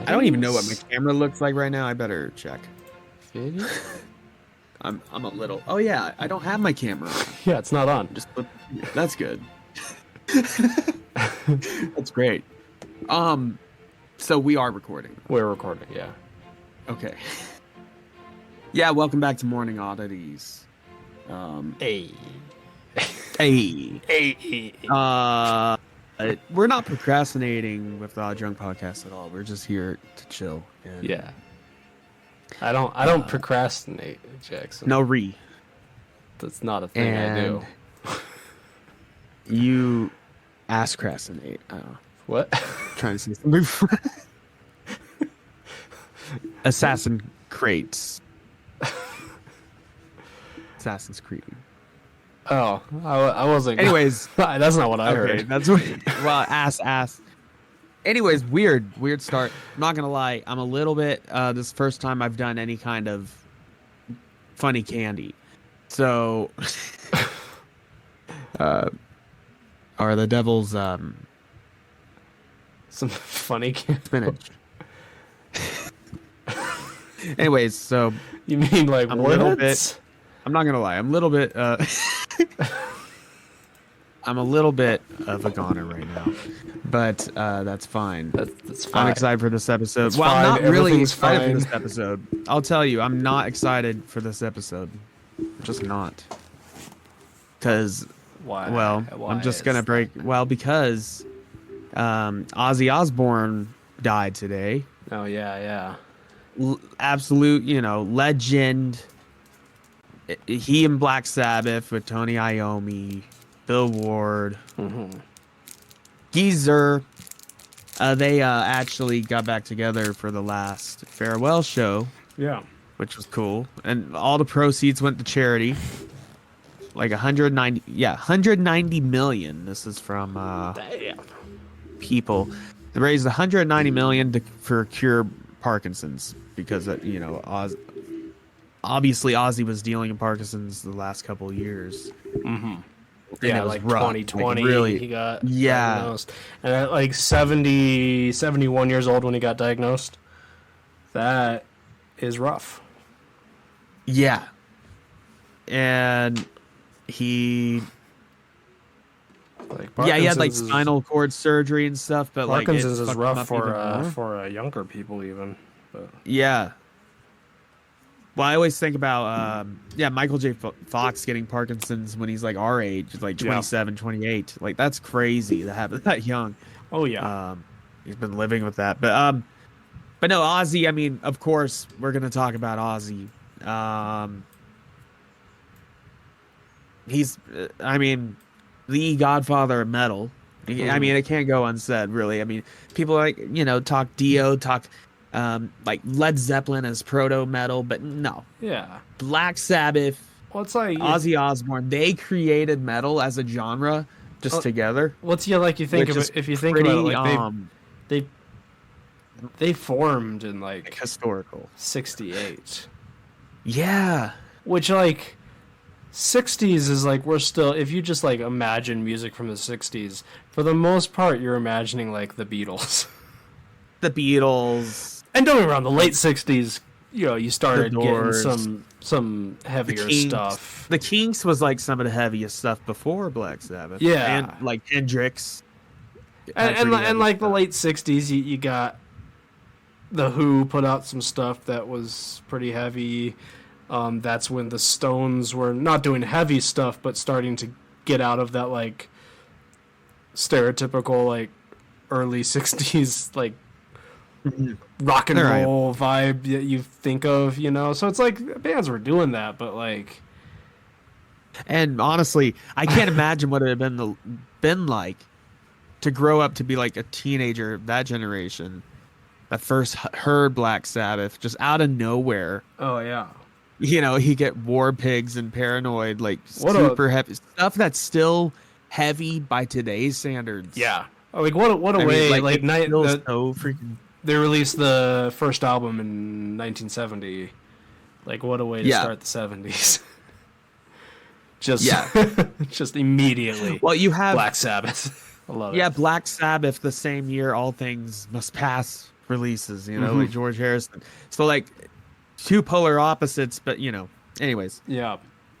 I don't even know what my camera looks like right now. I better check. I'm a little. Oh yeah, I don't have my camera on. Yeah, it's not on. That's good. That's great. So we are recording. We're recording, yeah. Okay. Yeah, welcome back to Morning Oddities. Hey. Hey. We're not procrastinating with the Odd Drunk Podcast at all. We're just here to chill. And, yeah. I don't procrastinate, Jackson. No That's not a thing I do. You ass-crastinate. What? Trying to see something. Assassin crates. Assassin's Creed. Oh, I wasn't. Anyways, that's not what I heard. That's what. Well, ass. Anyways, weird start. I'm not gonna lie. I'm a little bit. This is the first time I've done any kind of funny candy. So, are the devil's Some funny spinach? Anyways, so you mean like I'm what? a little bit. I'm not gonna lie. I'm a little bit. I'm a little bit of a goner right now, but that's fine. That's fine. I'm excited for this episode. That's well, fine. I'm not really excited fine. for this episode. I'll tell you, I'm not excited for this episode. I'm just not. Because, Why? well, Why I'm just gonna break. Well, because Ozzy Osbourne died today. Oh yeah. Absolute, legend. He and Black Sabbath with Tony Iommi, Bill Ward, Geezer. They actually got back together for the last farewell show. Yeah. Which was cool. And all the proceeds went to charity. Like 190 million. This is from Damn. People. They raised 190 million for cure Parkinson's because obviously Ozzy was dealing in Parkinson's the last couple of years. Mm-hmm. Yeah, like rough. 2020, like really, he got diagnosed. And at like 71 years old when he got diagnosed, that is rough. Yeah. And he he had like spinal cord surgery and stuff, but Parkinson's like is rough for younger people even. But. Yeah. Well, I always think about Michael J. Fox getting Parkinson's when he's like our age, like 27, 28. Like that's crazy to have that young. Oh yeah. He's been living with that, but no, Ozzy. I mean, of course, we're gonna talk about Ozzy. He's, the godfather of metal. I mean, it can't go unsaid, really. I mean, people like, talk Dio, talk like Led Zeppelin as proto metal, but no. Yeah. Black Sabbath, well, it's like Ozzy Osbourne, they created metal as a genre just together. What's like you think of it, if you think about it, like they formed in like historical 68. Yeah. Which like 60s is like we're still, if you just like imagine music from the 60s, for the most part you're imagining like the Beatles. The Beatles. And don't get me wrong, the late 60s, you started getting some heavier stuff. The Kinks was like some of the heaviest stuff before Black Sabbath. Yeah. And like Hendrix. And like the late 60s, you got The Who put out some stuff that was pretty heavy. That's when the Stones were not doing heavy stuff, but starting to get out of that like stereotypical like early 60s like rock and roll vibe that you think of, So it's like bands were doing that, but like. And honestly, I can't imagine what it would have been like to grow up to be like a teenager of that generation that first heard Black Sabbath just out of nowhere. Oh yeah. He get War Pigs and Paranoid, like super heavy stuff that's still heavy by today's standards. Yeah. Like what a way like night so freaking. They released the first album in 1970. Like what a way to start the 70s. Just immediately. Well, you have Black Sabbath. I love it. Yeah, Black Sabbath the same year All Things Must Pass releases, like George Harrison. So like two polar opposites, but anyways, Yeah.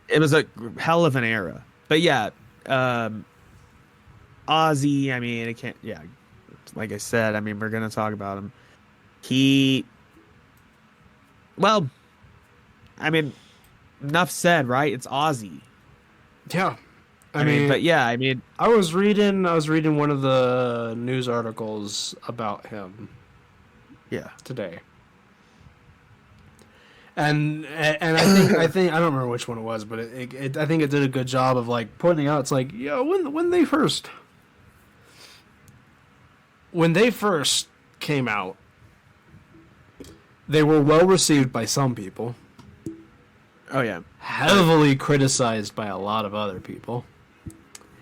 it was a hell of an era. But yeah, um, Ozzy, I mean, it can't, yeah, like I said, I mean, we're gonna talk about him. He, well, I mean, enough said, right? It's Ozzy. Yeah. I mean, but yeah, I mean, I was reading one of the news articles about him yeah, today. And I think I don't remember which one it was, but I think it did a good job of like pointing out. It's like, yeah, when they first came out, they were well received by some people. oh yeah, Heavily criticized by a lot of other people.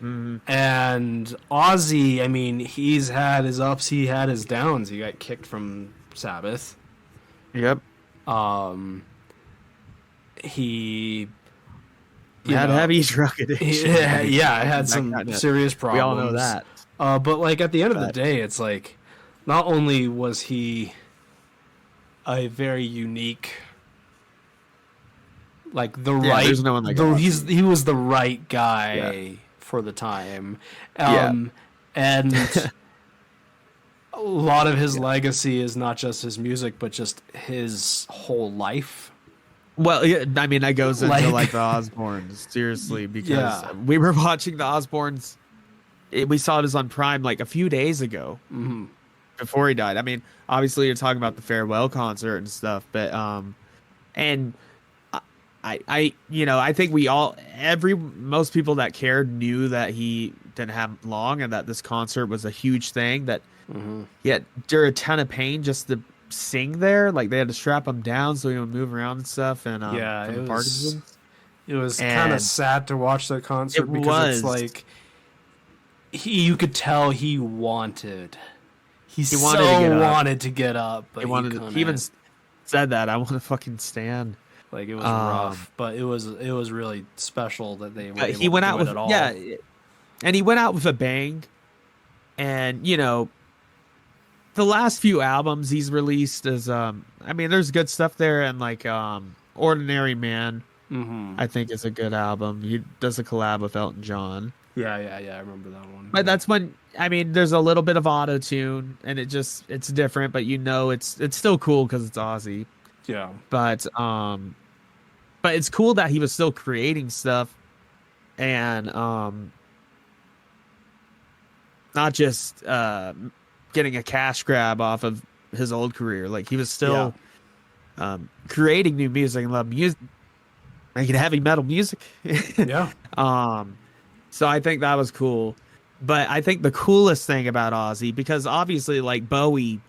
mm-hmm. And Ozzy, I mean, he's had his ups, he had his downs. He got kicked from Sabbath. Yep. He had heavy drug addiction. Yeah, I had some serious problems. We all know that. But like at the end of the day, it's like not only was he a very unique, like there's no one like he was the right guy for the time, and a lot of his legacy is not just his music, but just his whole life. Well, yeah, I mean, that goes into like the Osbournes, seriously, because we were watching the Osbournes. We saw it on Prime like a few days ago, before he died. I mean, obviously you're talking about the farewell concert and stuff, but and I think most people that cared knew that he didn't have long and that this concert was a huge thing. That he had a ton of pain just to sing there. Like they had to strap him down so he would move around and stuff. And it was kind of sad to watch that concert because it's like you could tell he wanted to get up, but he even said that I want to fucking stand. Like it was rough, but it was really special that they were able he went to out do with it at all. And he went out with a bang. And the last few albums he's released is I mean, there's good stuff there, and like Ordinary Man, I think is a good album. He does a collab with Elton John. Yeah, I remember that one. But that's when, I mean, there's a little bit of auto tune, and it's different, but it's still cool because it's Ozzy. Yeah. But it's cool that he was still creating stuff, and not just getting a cash grab off of his old career. Like he was still creating new music and love music, making heavy metal music. Yeah. So I think that was cool. But I think the coolest thing about Ozzy, because obviously like Bowie,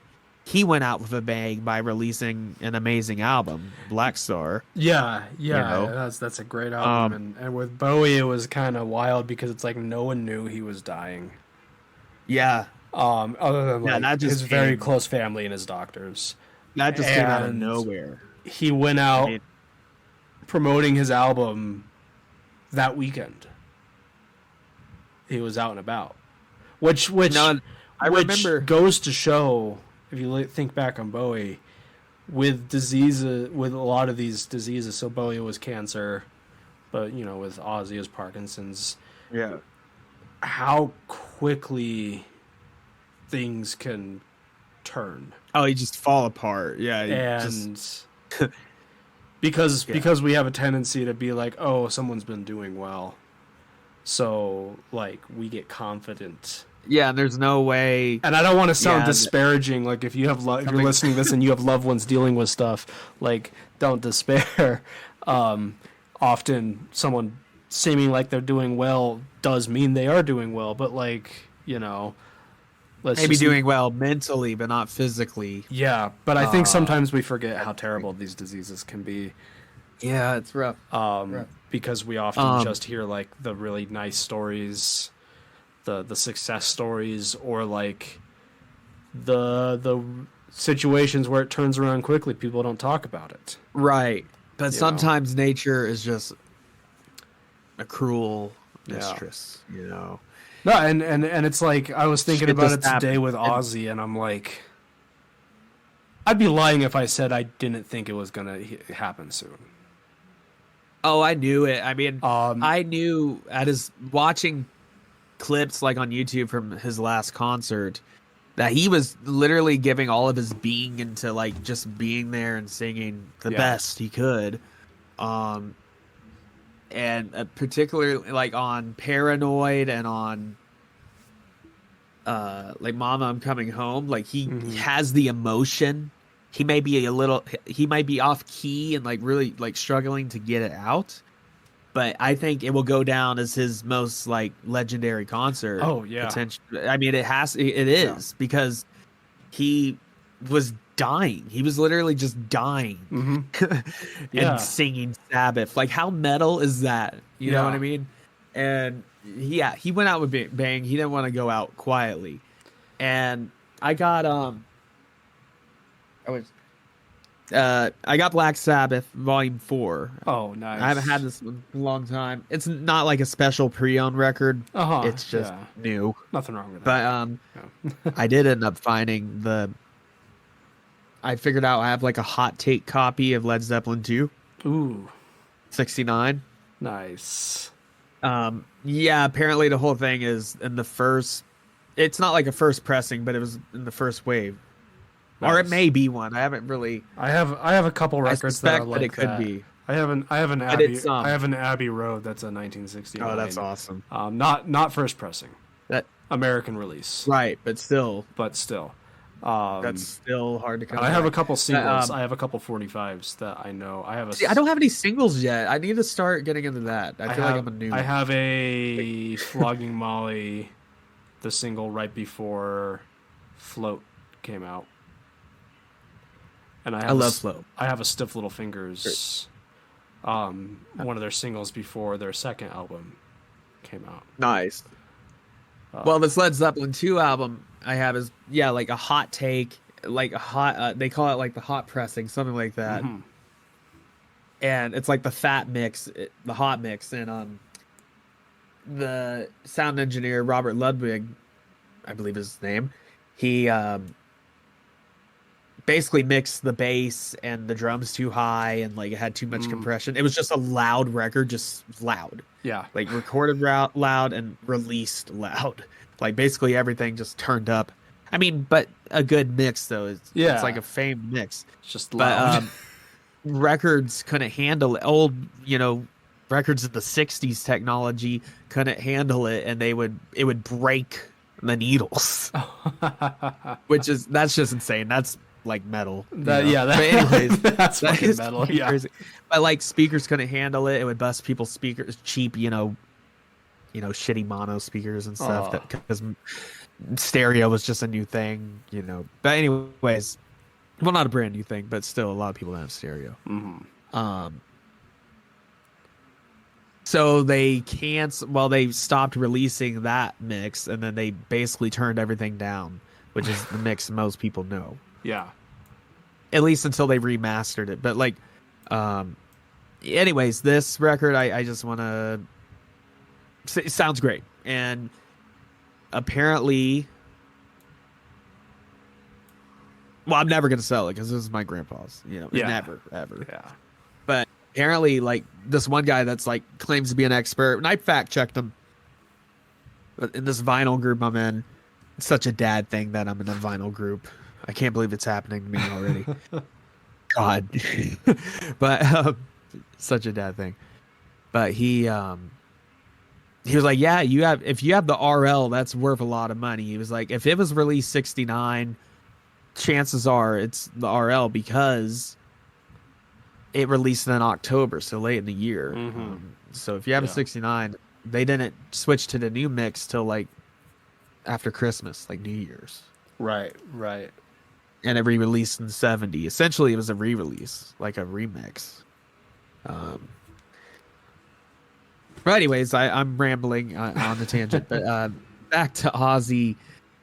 he went out with a bang by releasing an amazing album, Black Star. Yeah, that's a great album. And with Bowie, it was kind of wild because it's like no one knew he was dying. Yeah. Other than like his very close family and his doctors. That just came out of nowhere. He went out promoting his album that weekend. He was out and about, which remember goes to show, if you think back on Bowie, with a lot of these diseases. So Bowie was cancer, but with Ozzy is Parkinson's. Yeah, how quickly things can turn. Oh, you just fall apart. Yeah, and because we have a tendency to be like, oh, someone's been doing well. So, like, we get confident. Yeah, and there's no way. And I don't want to sound disparaging. Like, if you have, if you're listening to this and you have loved ones dealing with stuff, like, don't despair. Often, someone seeming like they're doing well does mean they are doing well. But, like, maybe doing well mentally, but not physically. Yeah, but I think sometimes we forget how terrible these diseases can be. Yeah, it's rough. Because we often just hear like the really nice stories, the success stories, or like the situations where it turns around quickly. People don't talk about it. Right. But sometimes nature is just a cruel mistress, No, and it's like I was thinking about it today with Ozzy, and I'm like, I'd be lying if I said I didn't think it was gonna happen soon. Oh, I knew it. I mean, I knew at his watching clips like on YouTube from his last concert that he was literally giving all of his being into like just being there and singing the best he could. And particularly like on Paranoid and on like Mama I'm Coming Home, like he has the emotion. He might be off key and like really like struggling to get it out, but I think it will go down as his most like legendary concert. Oh yeah. I mean, it is because he was dying. He was literally just dying and singing Sabbath. Like, how metal is that? You know what I mean? And yeah, he went out with bang. He didn't want to go out quietly. And I got I got Black Sabbath Volume 4. Oh, nice. I haven't had this in a long time. It's not like a special pre-owned record. It's just new. Nothing wrong with that. But I did end up finding I figured out I have like a hot take copy of Led Zeppelin 2. Ooh. 69. Nice. Yeah, apparently the whole thing is in the first... It's not like a first pressing, but it was in the first wave. Nice. Or it may be one. I haven't really... I have a couple records that are like it could be. I have an Abbey Road that's a 1969. Oh, that's awesome. Not first pressing. That American release. Right, but still. That's still hard to come I have a couple singles. I have a couple 45s that I know. I don't have any singles yet. I need to start getting into that. I feel like I'm a noob. I have a Flogging Molly, the single right before Float came out. And I love Float. I have a Stiff Little Fingers, one of their singles before their second album came out. Nice. Well, this Led Zeppelin 2 album I have is like a hot take, like a hot. They call it like the hot pressing, something like that. Mm-hmm. And it's like the fat mix, the hot mix, and the sound engineer Robert Ludwig, I believe is his name, he basically mixed the bass and the drums too high, and like it had too much compression. It was just a loud record, just loud. Yeah, like recorded loud and released loud. Like basically everything just turned up. I mean, but a good mix though. It's like a famed mix. It's just loud. But records couldn't handle it. Old, records of the '60s technology couldn't handle it, and it would break the needles. That's just insane. That's like metal. But anyways, that's fucking metal. Yeah. Crazy. But like speakers couldn't handle it. It would bust people's speakers, cheap, shitty mono speakers and stuff. Because stereo was just a new thing, But anyways, well, not a brand new thing, but still, a lot of people don't have stereo. Mm-hmm. So they they stopped releasing that mix, and then they basically turned everything down, which is the mix most people know. Yeah. At least until they remastered it. But anyways, this record, I just want to say, it sounds great. And apparently, well, I'm never going to sell it because this is my grandpa's, never, ever. Yeah. But apparently, like this one guy that's like claims to be an expert, and I fact checked him. But in this vinyl group I'm in, it's such a dad thing that I'm in a vinyl group. I can't believe it's happening to me already. God. But such a dad thing. But he was like, yeah, if you have the RL, that's worth a lot of money. He was like, if it was released 69, chances are it's the RL because it released in October, so late in the year. Mm-hmm. So if you have a 69, they didn't switch to the new mix till like after Christmas, like New Year's. Right. And it re-released in 70. Essentially, it was a re-release, like a remix. But anyways, I'm rambling on the tangent. But back to Ozzy.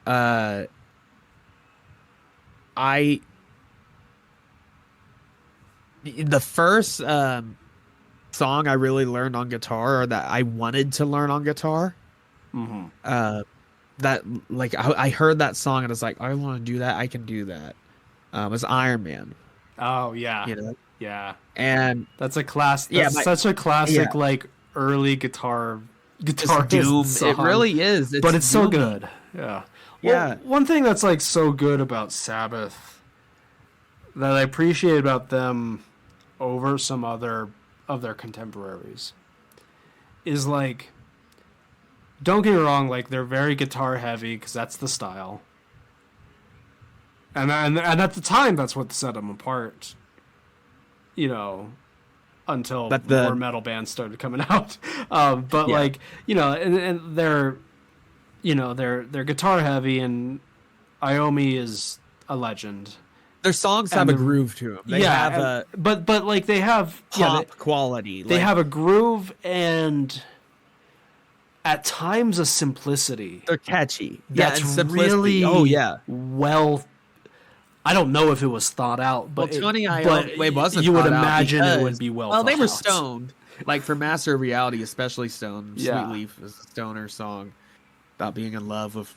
The first song I really learned on guitar, or that I wanted to learn on guitar, that like I heard that song and I was like, I want to do that. I can do that. was Iron Man. Oh yeah, You know, yeah. and That's a class. yeah, That's such a yeah, classic like early it's guitarist doom. It song, really is. but It's it's so doomy. good. Yeah. Well, Yeah, one thing that's like so good about Sabbath that I appreciate about them over some other of their contemporaries is like, don't get me wrong, like they're very guitar heavy because that's the style, and at the time that's what set them apart. You know, until but more the metal bands started coming out. But yeah, like, and they're guitar heavy, and Iommi is a legend. their songs have And a groove to them. They have a but like they have pop quality. they Like have a groove and at times a simplicity they're catchy. Yeah, that's and simplicity. Oh really yeah. well. I don't know if it was thought out, Well, but Tony but Iommi wasn't you would thought out imagine it would because be well. well, they thought were out. stoned. Like for Master of Reality, especially stoned. Yeah. Sweet Leaf is a stoner song about being in love with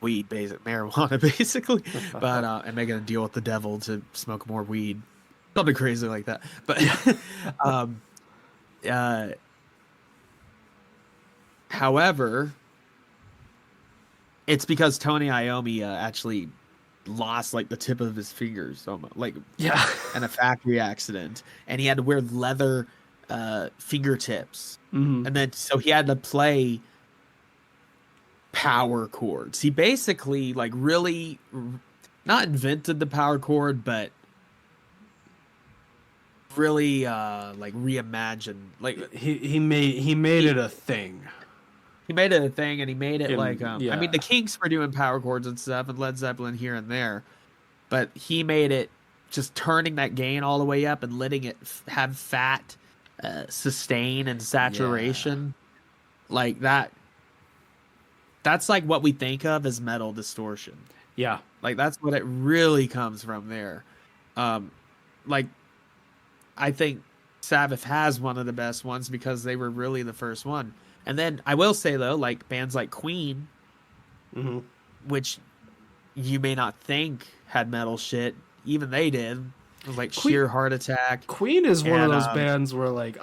weed, basic marijuana, basically, but and making a deal with the devil to smoke more weed, something crazy like that. But um, uh, however, it's because Tony Iommi actually lost like the tip of his fingers, almost like Yeah. in a factory accident, and he had to wear leather fingertips, Mm-hmm. and then so he had to play power chords. He basically like really not invented the power chord, but really like reimagined. Like He made it a thing. he made it a thing, and he made it like I Yeah. mean the Kinks were doing power chords and stuff, and Led Zeppelin here and there, but he made it just turning that gain all the way up and letting it have fat sustain and saturation like that. That's like what we think of as metal distortion. Yeah. Like that's what it really comes from there. Like I think Sabbath has one of the best ones because they were really the first one. And then I will say though, like bands like Queen, Mm-hmm. which you may not think had metal shit, even they did. It was like Sheer Heart Attack. Queen is one of And, those bands where like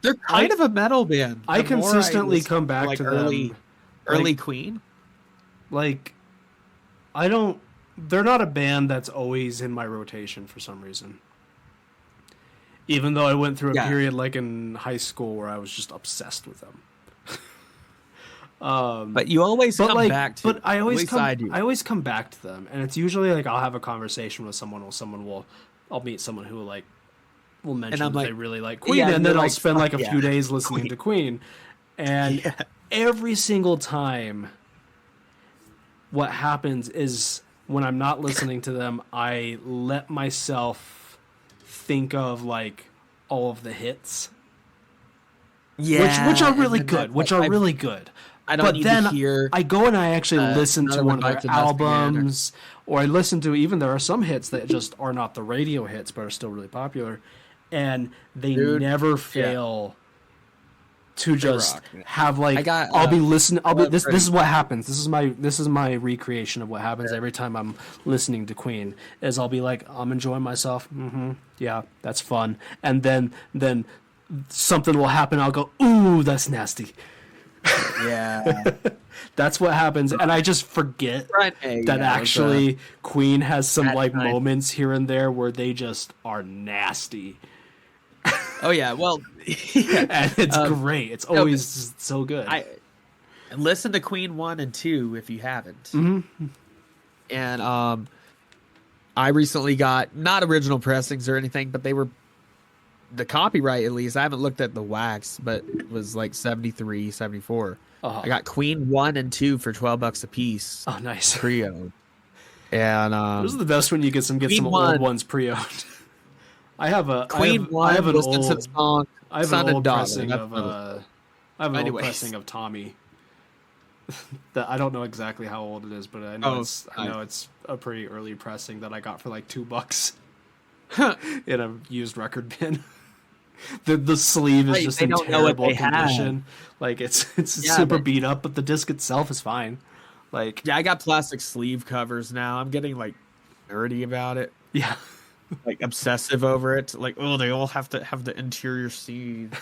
They're kind of a metal band. I The more consistently listen come back like to early them. early Queen. Like they're not a band that's always in my rotation for some reason. Even though I went through a period like in high school where I was just obsessed with them. But you always come back to. But I always come. I do. I always come back to them, and it's usually like I'll have a conversation with someone, or I'll meet someone who will mention that they really like Queen, and then I'll spend like a few days listening to Queen, and every single time, what happens is when I'm not listening to them, I let myself think of like all of the hits. Which are really good. I don't need to hear. I go and I actually listen to one of their albums, or I listen to even there are some hits that just are not the radio hits, but are still really popular, and they never fail to just have like I'll be listening. This is what happens. This is my recreation of what happens every time I'm listening to Queen. Is I'll be like I'm enjoying myself. Mm-hmm. Yeah, that's fun, and then something will happen. I'll go, ooh, that's nasty. Yeah, that's what happens, and I just forget that actually Queen has some moments here and there where they just are nasty. Oh yeah, well, and it's great. It's always so good. Listen to Queen 1 and 2 if you haven't. Mm-hmm. And I recently got not original pressings or anything, but they were the copyright at least. I haven't looked at the wax, but it was like 73, 74. I got Queen 1 and 2 for $12 a piece. Oh, nice. Pre-owned. And those are the best when you get some old ones pre-owned. I have an old pressing of Tommy. That I don't know exactly how old it is, but I know it's a pretty early pressing that I got for like $2 in a used record bin. The sleeve is just in terrible condition. Like it's super beat up, but the disc itself is fine. Like I got plastic sleeve covers now. I'm getting like nerdy about it. Yeah. Like obsessive over it. Like, oh, they all have to have the interior sleeves,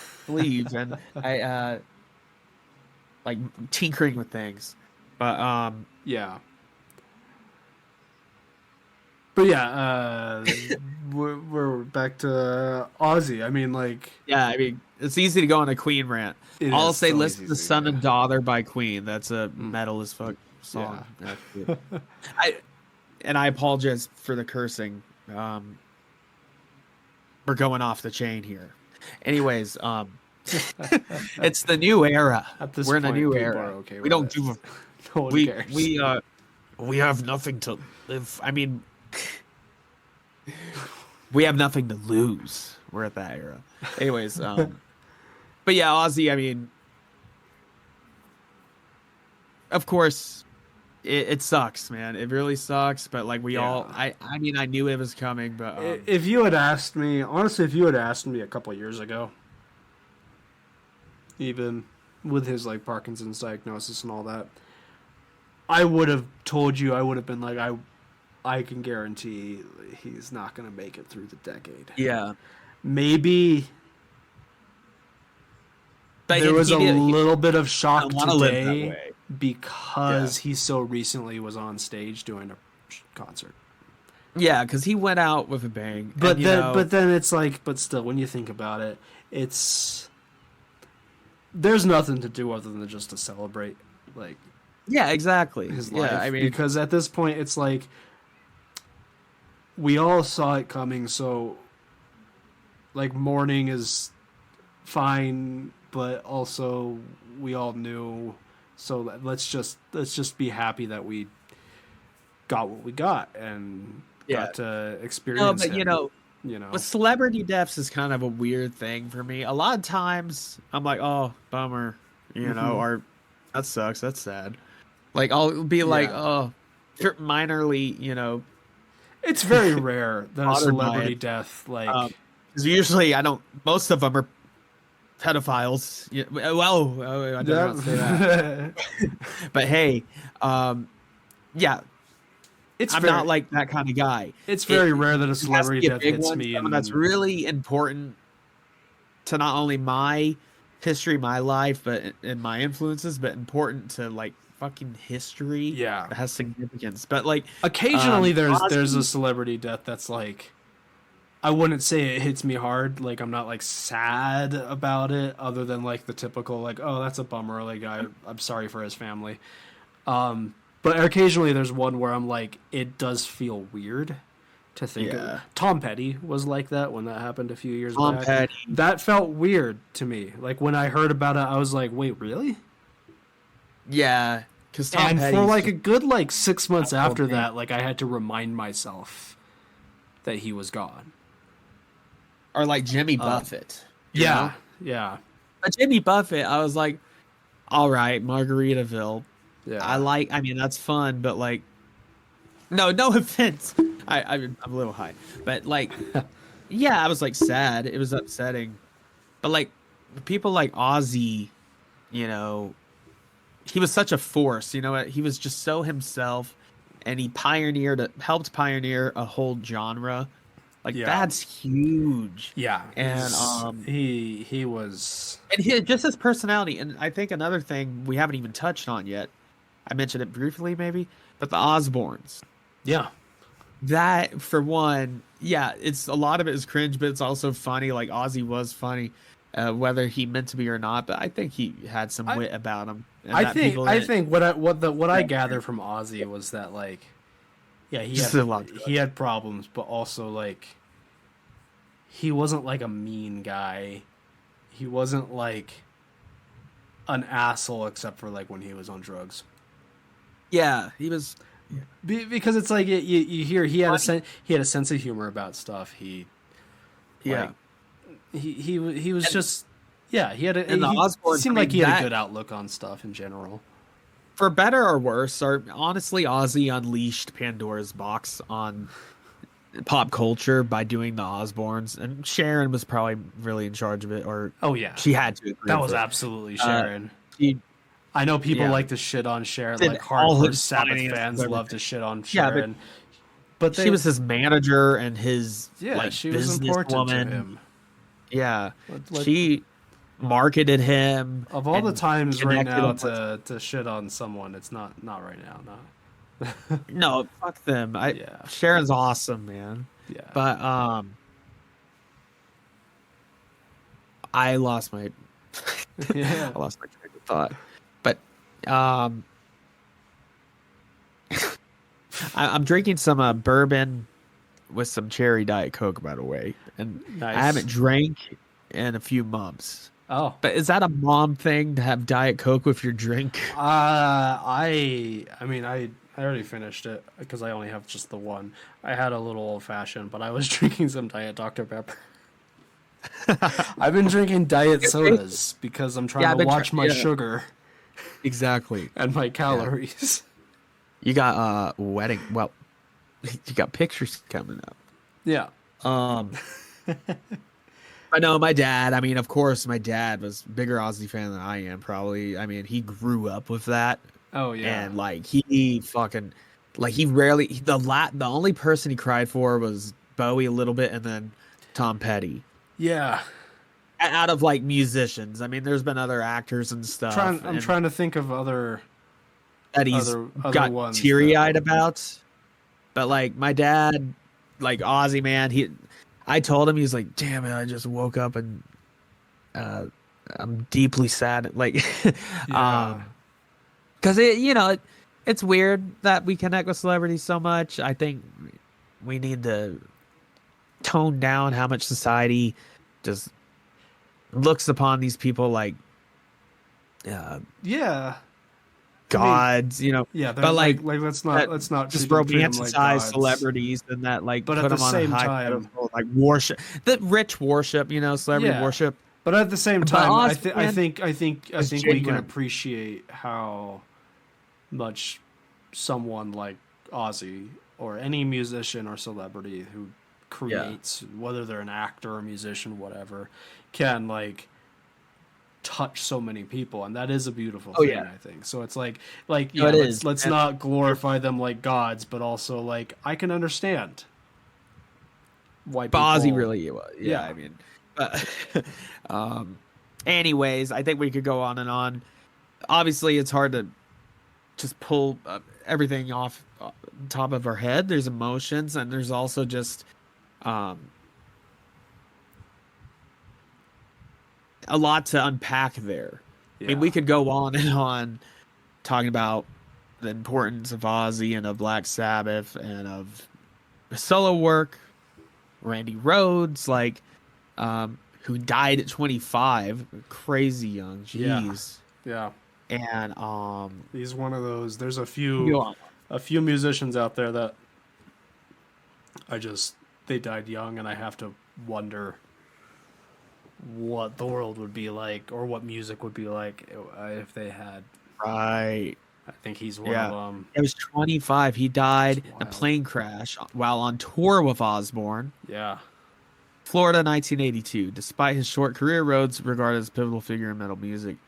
and I like tinkering with things. But Yeah. But yeah, we're back to Ozzy. I mean, like, yeah, I mean, it's easy to go on a Queen rant. I'll say, listen to "Son and Daughter" by Queen. That's a metal as fuck song. Yeah. I apologize for the cursing. We're going off the chain here. Anyways, it's the new era. We're in a new era. Okay, we don't give a. No one cares. We have nothing to live. I mean, we have nothing to lose. We're at that era. Anyways, but yeah, Ozzy. I mean, of course, it sucks, man. It really sucks. But like I mean, I knew it was coming. But if you had asked me, honestly, if you had asked me a couple of years ago, even with his like Parkinson's diagnosis and all that, I would have told you. I would have been like, I can guarantee he's not going to make it through the decade. Yeah, maybe. But there was a little bit of shock today because he so recently was on stage doing a concert. Yeah, because he went out with a bang. But then it's like, but still, when you think about it, there's nothing to do other than just to celebrate, like. Yeah, exactly. His life. I mean, because at this point, it's like we all saw it coming. So, like, mourning is fine, but also we all knew. So let's just be happy that we got what we got and got to experience. No, but him, with celebrity deaths is kind of a weird thing for me. A lot of times I'm like, oh, bummer, or that sucks. That's sad. Like I'll be like, oh, minorly, It's very rare that a celebrity death, like, because usually I don't. Most of them are pedophiles. I don't say that. But hey, yeah, I'm not like that kind of guy. It's very rare that a celebrity death hits me, and that's really important to not only my history, my life, but and my influences, but important to like fucking history. Yeah, that has significance. But like occasionally there's a celebrity death that's like, I wouldn't say it hits me hard. Like I'm not like sad about it, other than like the typical like, oh, that's a bummer. Like I'm sorry for his family. But occasionally there's one where I'm like, it does feel weird to think of. Tom Petty was like that when that happened a few years back. Petty. That felt weird to me. Like when I heard about it, I was like, wait, really? Yeah, because Tom Petty. For like a good like 6 months after that, like I had to remind myself that he was gone. Or like Jimmy Buffett. Yeah. But Jimmy Buffett, I was like, all right, Margaritaville. Yeah. I mean, that's fun, but like, no offense. I'm a little high. But like, yeah, I was like sad. It was upsetting. But like, people like Ozzy, he was such a force, he was just so himself, and he helped pioneer a whole genre. Like that's huge. Yeah. And he was, and just his personality. And I think another thing we haven't even touched on yet, I mentioned it briefly maybe, but the Osbournes. Yeah. That for one, it's a lot of it is cringe, but it's also funny. Like Ozzy was funny, whether he meant to be or not. But I think he had some wit about him. I think what I gather from Ozzy was that like, yeah, he had problems, but also like, he wasn't like a mean guy. He wasn't like an asshole, except for like when he was on drugs. Yeah, he was. Because it's like you hear he had a sense of humor about stuff. He was just he had a. And he seemed like he had a good outlook on stuff in general. For better or worse, or honestly, Ozzy unleashed Pandora's box on pop culture by doing the Osbournes, and Sharon was probably really in charge of it. Or she had to. That was absolutely Sharon. I know people like to shit on Sharon, like hardcore Sabbath fans love to shit on Sharon. But she was his manager and his like she was business important woman. to him. Yeah, she marketed him. Of all the times right now with... to shit on someone, it's not right now. No. No, fuck them. Sharon's awesome, man. Yeah. But I lost my Yeah. I lost my train of thought. But I'm drinking some bourbon with some cherry Diet Coke, by the way, and Nice. I haven't drank in a few months. Oh, but is that a mom thing to have Diet Coke with your drink? I mean, I already finished it because I only have just the one. I had a little old fashioned, but I was drinking some Diet Dr. Pepper. I've been drinking diet sodas because I'm trying to watch my sugar. Exactly. And my calories. You got wedding. Well, you got pictures coming up. Yeah. I know my dad. I mean, of course, my dad was a bigger Ozzy fan than I am. Probably. I mean, he grew up with that. Oh yeah. And like he fucking like he rarely the only person he cried for was Bowie a little bit, and then Tom Petty. Yeah. Out of like musicians, I mean, there's been other actors and stuff. I'm trying to think of other that he's other got ones teary-eyed about. But like my dad, like Ozzy, man, I told him, he's like, damn it, I just woke up and I'm deeply sad. Like, yeah. because it's weird that we connect with celebrities so much. I think we need to tone down how much society just looks upon these people like gods, Yeah, but like let's not just romanticize celebrities and that like but put at the them on same a high time, pedestal, like worship the rich worship, celebrity worship. But at the same time, I think genuine. we can appreciate how much someone like Ozzy or any musician or celebrity who creates, whether they're an actor or musician, whatever, can like touch so many people, and that is a beautiful thing. I think so. It's let's not glorify them like gods, but also like I can understand why people... Ozzy really was. Yeah, I mean, anyways, I think we could go on and on. Obviously, it's hard to just pull everything off top of our head. There's emotions, and there's also just a lot to unpack there. I mean, we could go on and on talking about the importance of Ozzy and of Black Sabbath and of solo work. Randy Rhoads, like, who died at 25, crazy young. Jeez. Yeah. And he's one of those. There's a few musicians out there that they died young, and I have to wonder what the world would be like or what music would be like if they had. Right. I think he's one of them. It was 25. He died in a plane crash while on tour with Osbourne. Yeah. Florida, 1982. Despite his short career, Rhoads regarded as a pivotal figure in metal music.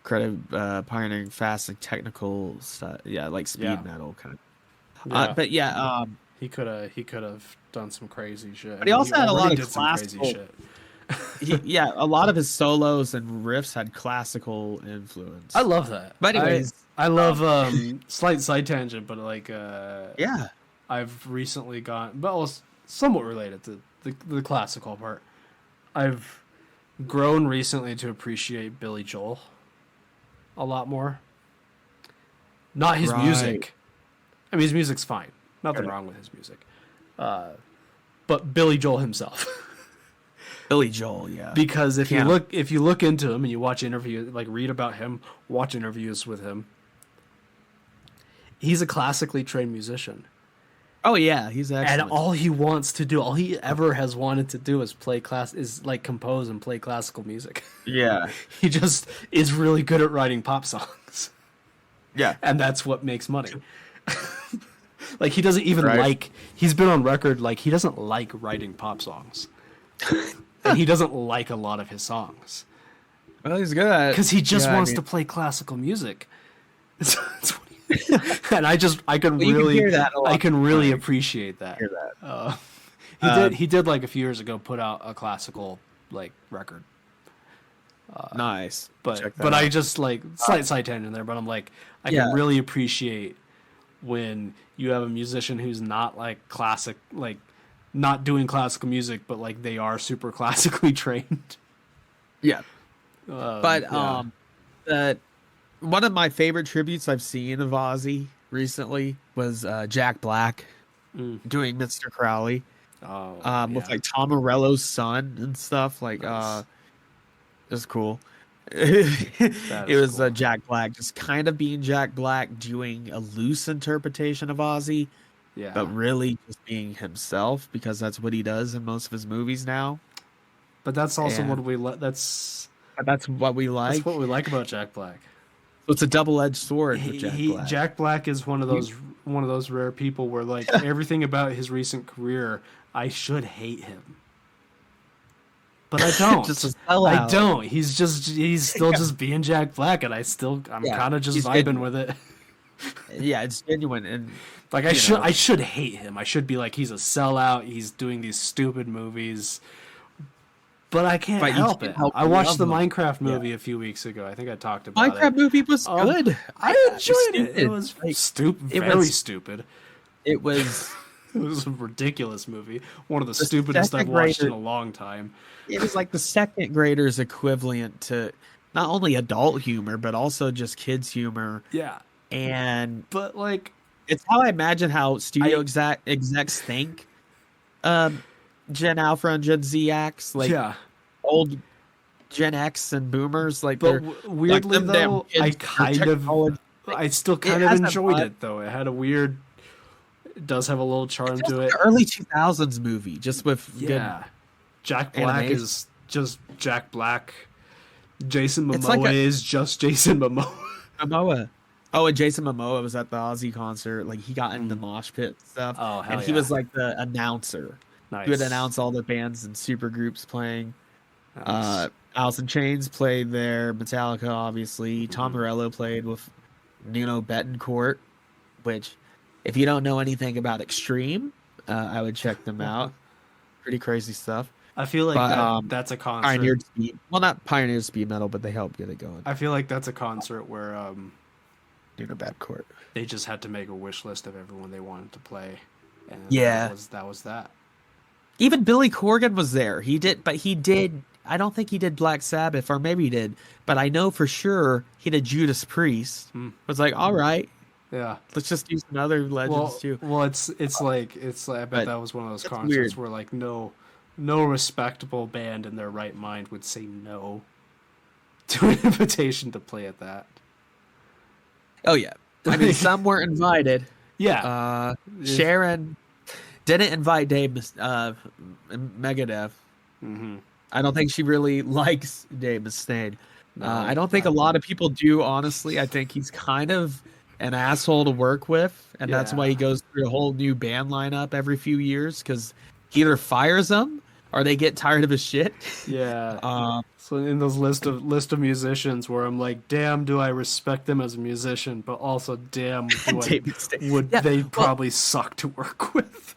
Credit pioneering fast and technical stuff. Yeah, like speed metal kind of. But he could have done some crazy shit. But he also had a lot of classical shit. A lot of his solos and riffs had classical influence. I love that. But anyways, I love slight side tangent, but like I've recently somewhat related to the classical part. I've grown recently to appreciate Billy Joel a lot more. Not his music. I mean, his music's fine. Nothing wrong with his music. But Billy Joel himself. Billy Joel, yeah. Because if you look into him and you watch interviews, like read about him, watch interviews with him, he's a classically trained musician. Oh yeah, he's excellent. And all he wants to do, all he ever has wanted to do is compose and play classical music. Yeah. He just is really good at writing pop songs. Yeah. And that's what makes money. Like he doesn't even he's been on record like he doesn't like writing pop songs. And he doesn't like a lot of his songs. Well, he's good at it. Because he just wants to play classical music. That's what And I can Well, you can really, hear that a lot. I can really appreciate that. Hear that. He did like a few years ago put out a classical like record. Nice. Check that But out. I just like slight side tangent there, but I'm like I Yeah. can really appreciate when you have a musician who's not like classic, like not doing classical music, but like they are super classically trained. Yeah. But Yeah. that one of my favorite tributes I've seen of Ozzy recently was Jack Black doing Mr. Crowley. Oh, With yeah. like Tom Morello's son and stuff. Like Nice. it was cool. That It is was cool. Jack Black just kind of being Jack Black, doing a loose interpretation of Ozzy, but Yeah. really just being himself because that's what he does in most of his movies now. But that's also what And that's what we that's like. what we like about Jack Black. So it's a double-edged sword with Jack Black. Jack Black is one of those rare people where like everything about his recent career, I should hate him. But I don't. Just a sellout. I don't. He's still just being Jack Black, and I'm kind of just he's vibing genuine. with it. Yeah, it's genuine, and Like you know, I should hate him. I should be like he's a sellout. He's doing these stupid movies. But I can't But you help can't it. help I but watched love the him. Minecraft movie a few weeks ago. I think I talked about Minecraft it. movie was good. I enjoyed it. Stupid. It was Like, stupid. it Very was- stupid. It was. It was a ridiculous movie. One of the The stupidest I've second watched in grader- a long time. It was like the second graders equivalent to not only adult humor but also just kids humor, Yeah. and But like it's how I imagine how studio I- execs think. Gen Alpha and Gen Z acts like yeah. old Gen X and Boomers, like But they're weirdly them damn though, kids I are kind of technology. I still kind It of has that enjoyed vibe. it though. It had a weird it does have a little charm It's to like it. an early 2000s movie, just with Yeah. Jack Black animation. is just Jack Black. Jason It's Momoa like is just Jason Momoa. good Momoa. Oh, and Jason Momoa was at the Ozzy concert. Like he got in the mosh pit and stuff, Oh, hell and he yeah. was like the announcer. Nice. He would announce all the bands and super groups playing. Nice. Alice in Chains played there. Metallica, obviously. Tom Morello played with Nuno Betancourt, which, if you don't know anything about Extreme, I would check them out. Pretty crazy stuff. I feel like But, that's a concert. Pioneered speed. Well, not pioneered speed metal, but they help get it going. I feel like that's a concert where Nuno Betancourt. they just had to make a wish list of everyone they wanted to play, and Yeah. that was that. Even Billy Corgan was there. He did. I don't think he did Black Sabbath, or maybe he did. But I know for sure he did Judas Priest. Was like, all right, Yeah. let's just do some other legends too. Well, it's like I bet But that was one of those it's concerts weird. where like no respectable band in their right mind would say no to an invitation to play at that. Oh yeah, I mean some weren't invited. Yeah. Sharon didn't invite Dave Megadeth. Mm-hmm. I don't think she really likes Dave Mustaine. No, I don't think a lot of people do, honestly. I think he's kind of an asshole to work with, and that's why he Yeah. goes through a whole new band lineup every few years, because he either fires them or they get tired of his shit. Yeah. So in those list of musicians, where I'm like, damn, do I respect them as a musician, but also, damn, Dave Mustaine. would Yeah, they well- probably suck to work with?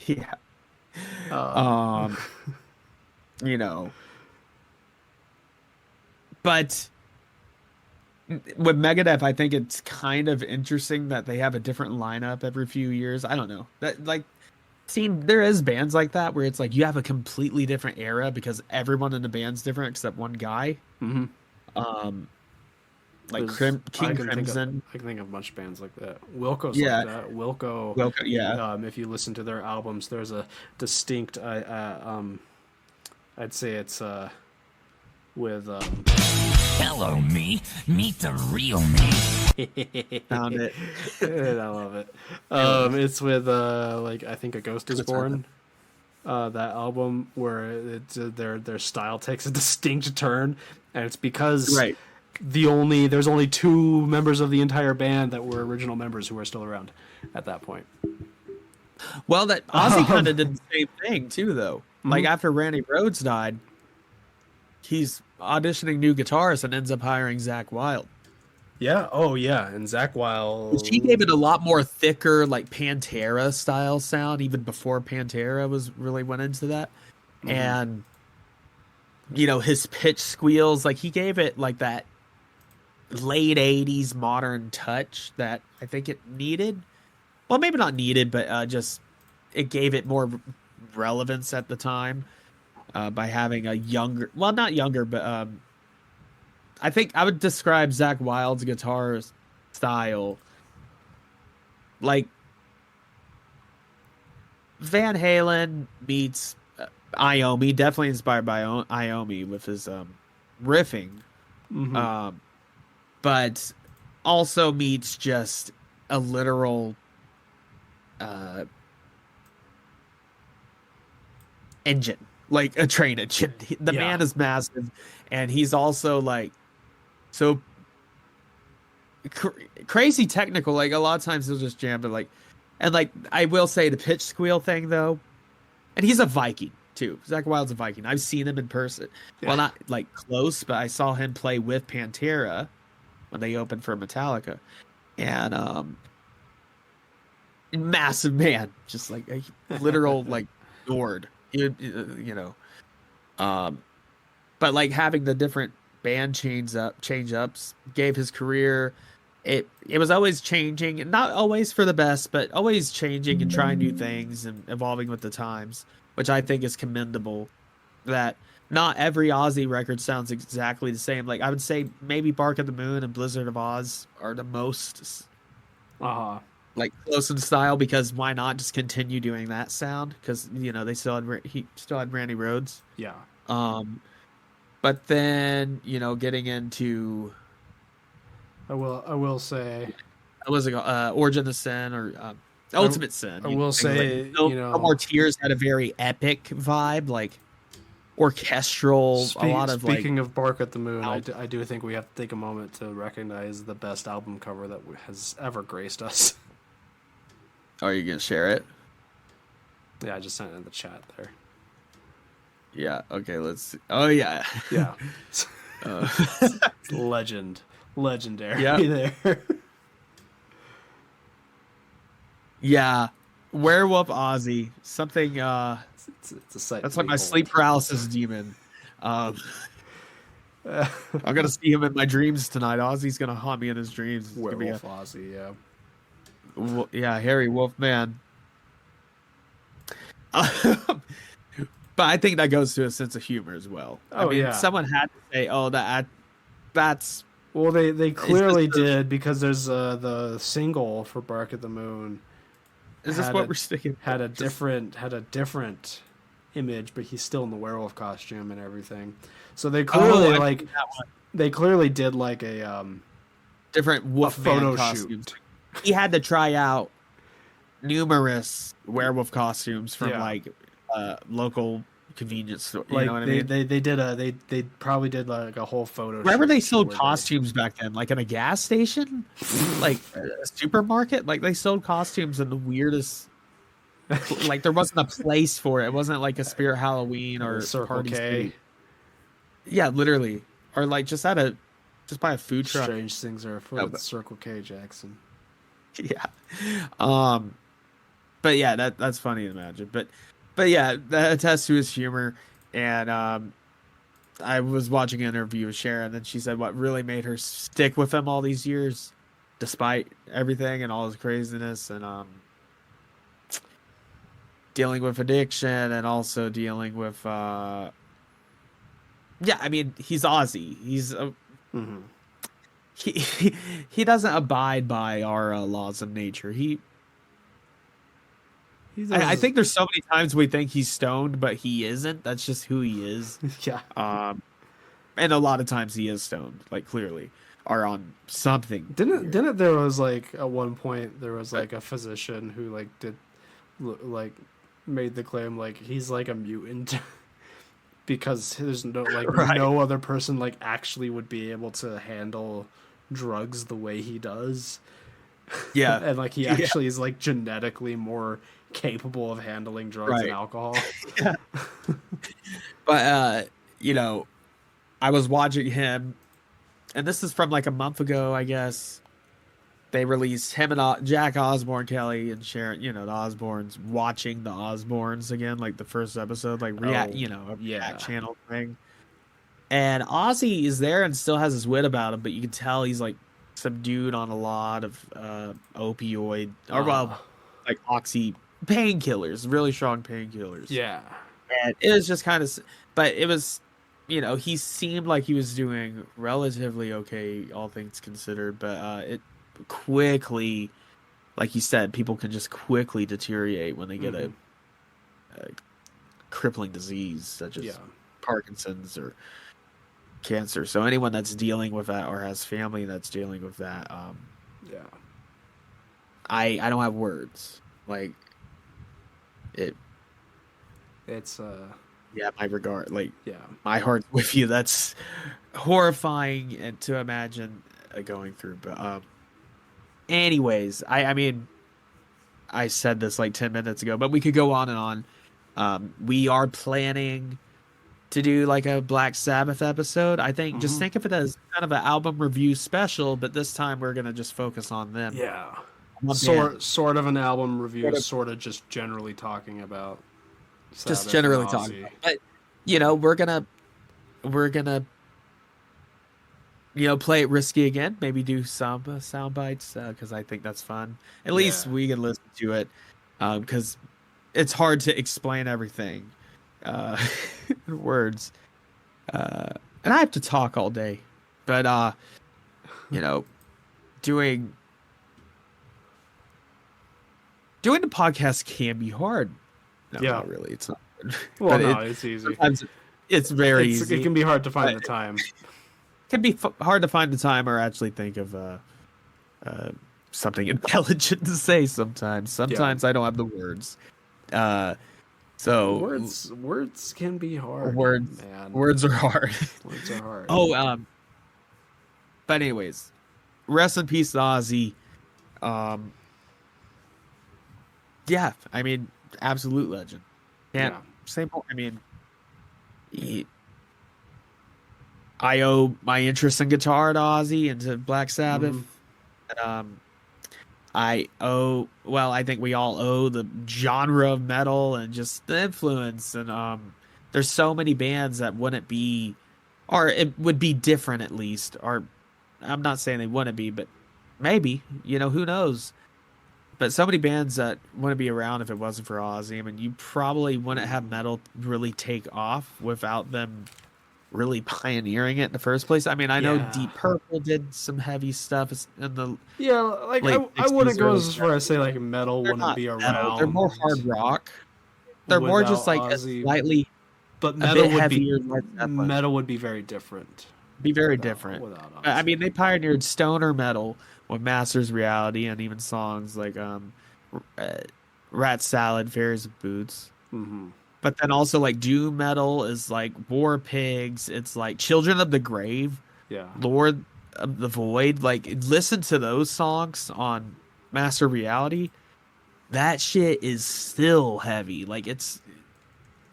Yeah. You know, but with Megadeth, I think it's kind of interesting that they have a different lineup every few years. I don't know that, like, there is bands like that where it's like you have a completely different era because everyone in the band's different except one guy. Mm-hmm. Like There's- King I can Crimson. I can think of a bunch of bands like that. Wilco's Yeah. like that. Wilco. Yeah. If you listen to their albums, there's a distinct. I'd say it's with. Hello, me. Meet the real me. Found it. I love it. It's with like I think A Ghost Is Born. That album where their style takes a distinct turn, and it's because Right. there's only two members of the entire band that were original members who are still around at that point. Well, that Ozzy kind of did the same thing too, though. Like after Randy Rhoads died, he's auditioning new guitarists and ends up hiring Zach Wilde. Yeah. Oh, yeah. And Zach Wild. He gave it a lot more thicker, like Pantera style sound, even before Pantera was really went into that. Mm-hmm. And his pitch squeals, like he gave it like that late '80s modern touch that I think it needed. Well, maybe not needed, but just it gave it more relevance at the time by having a younger, well, not younger, but I think I would describe Zach Wild's guitar style like Van Halen meets Iommi, definitely inspired by Iommi with his riffing, Mm-hmm. um, but also meets just a literal uh, engine, like a train engine. The Yeah. man is massive, and he's also like so crazy technical. Like a lot of times he'll just jam, but like, and like I will say the pitch squeal thing though, and he's a Viking too. Zach Wild's a Viking. I've seen him in person. Yeah. Well, not like close, but I saw him play with Pantera when they opened for Metallica, and massive man, just like a literal like gourd. Um, but like having the different band change ups gave his career. It was always changing, not always for the best, but always changing and trying new things and evolving with the times, which I think is commendable. That not every Ozzy record sounds exactly the same. Like I would say maybe Bark at the Moon and Blizzard of Oz are the most Uh-huh. like close in style, because why not just continue doing that sound? Because they still had he still had Randy Rhoads. Yeah. But then getting into I will say was it Origin of Sin or Ultimate Sin? I will say, No More Tears had a very epic vibe, like orchestral. A lot of speaking of Bark at the Moon, I do think we have to take a moment to recognize the best album cover that has ever graced us. Are you gonna share it? Yeah, I just sent it in the chat there. Yeah. Okay. Let's see. Oh yeah. Yeah. Legendary. Yeah. There. Yeah. Werewolf Ozzy. Something. It's a sight. That's like my sleep paralysis demon. I'm gonna see him in my dreams tonight. Ozzy's gonna haunt me in his dreams. Werewolf Ozzy. Yeah. Yeah, hairy wolf man. But I think that goes to a sense of humor as well. I mean, yeah. Someone had to say, "Oh, that's." Well, they clearly did, because there's the single for Bark at the Moon. Is this what we're sticking? Had a different image, but he's still in the werewolf costume and everything. So they clearly they clearly did like a different wolf photo costumes. shoot. He had to try out numerous werewolf costumes from local convenience store. You know what I mean? They probably did like a whole photo. Wherever they sold costumes back then, like in a gas station, like a supermarket, like they sold costumes in the weirdest. Like there wasn't a place for it. It wasn't like a Spirit Halloween or Circle Party K. Street. Yeah, literally, or like just by a food truck. Strange things are afoot at Circle K, Jackson. Yeah. But yeah, that's funny to imagine. But yeah, that attests to his humor. And I was watching an interview with Sharon, and she said what really made her stick with him all these years, despite everything and all his craziness, and dealing with addiction, and also dealing with yeah, I mean, he's Ozzy. He's Mm-hmm. he doesn't abide by our laws of nature. I think there's so many times we think he's stoned, but he isn't. That's just who he is. Yeah. And a lot of times he is stoned, like clearly, or on something. Didn't there was like at one point there was like a physician who like did like made the claim like he's like a mutant because there's no no other person like actually would be able to handle drugs the way he does. Yeah. And like he actually is like genetically more capable of handling drugs and alcohol. Yeah. But I was watching him and this is from like a month ago, I guess. They released him and Jack Osborne, Kelly, and Sharon. You know, the Osbournes watching the Osbournes again, like the first episode, like react. You know, a react channel thing. And Ozzy is there and still has his wit about him, but you can tell he's like subdued on a lot of opioid or like oxy painkillers, really strong painkillers. Yeah. And it was just kind of, but it was, you know, he seemed like he was doing relatively okay, all things considered, but it quickly, like you said, people can just quickly deteriorate when they get a crippling disease such as Parkinson's or cancer. So anyone that's dealing with that or has family that's dealing with that, I don't have words. Like it's my regard, like my heart's with you. That's horrifying and to imagine going through. But anyways, I mean, I said this like 10 minutes ago, but we could go on and on. We are planning to do like a Black Sabbath episode. I think just think of it as kind of an album review special, but this time we're gonna just focus on them. Yeah, sort of an album review, sort of just generally talking about Sabbath, just generally talking. But you know, we're gonna you know, play it risky again. Maybe do some sound bites because I think that's fun. At least we can listen to it because it's hard to explain everything in words. And I have to talk all day. But, you know, doing the podcast can be hard. No, not really. It's not. Well, no, it's easy. It's very easy. It can be hard to find the time. It can be hard to find the time or actually think of something intelligent to say sometimes. Sometimes I don't have the words. So words can be hard. Words are hard. Words are hard. But anyways, rest in peace, Ozzy. Yeah, I mean, absolute legend. Same. I mean, I owe my interest in guitar to Ozzy and to Black Sabbath. I think we all owe the genre of metal and just the influence. And there's so many bands that wouldn't be, or it would be different at least. Or I'm not saying they wouldn't be, but maybe, you know, who knows? But so many bands that wouldn't be around if it wasn't for Ozzy. I mean, you probably wouldn't have metal really take off without them really pioneering it in the first place. I mean, I know Deep Purple did some heavy stuff in the I wouldn't go as far as say like metal wouldn't be around. Metal. They're more hard rock. They're more just like Ozzy, slightly, but metal would heavier. Metal would be very different. Be very different. Without I mean, they pioneered stoner metal with Masters Reality and even songs like Rat Salad, Fairies of Boots. But then also like doom metal is like War Pigs. It's like Children of the Grave. Lord of the Void. Like listen to those songs on Master Reality. That shit is still heavy. Like it's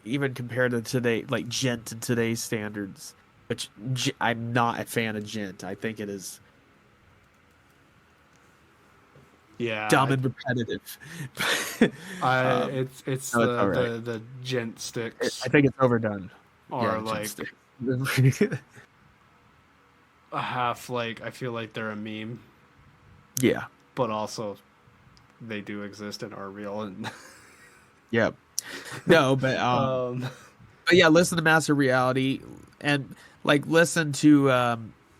even compared to today, like Gent and today's standards. Which I'm not a fan of Gent. I think it is dumb and repetitive. It's the Gent sticks. I think it's overdone. Or like a half like I feel like they're a meme. Yeah. But also they do exist and are real and Yep. No, but yeah, listen to Master Reality and like listen to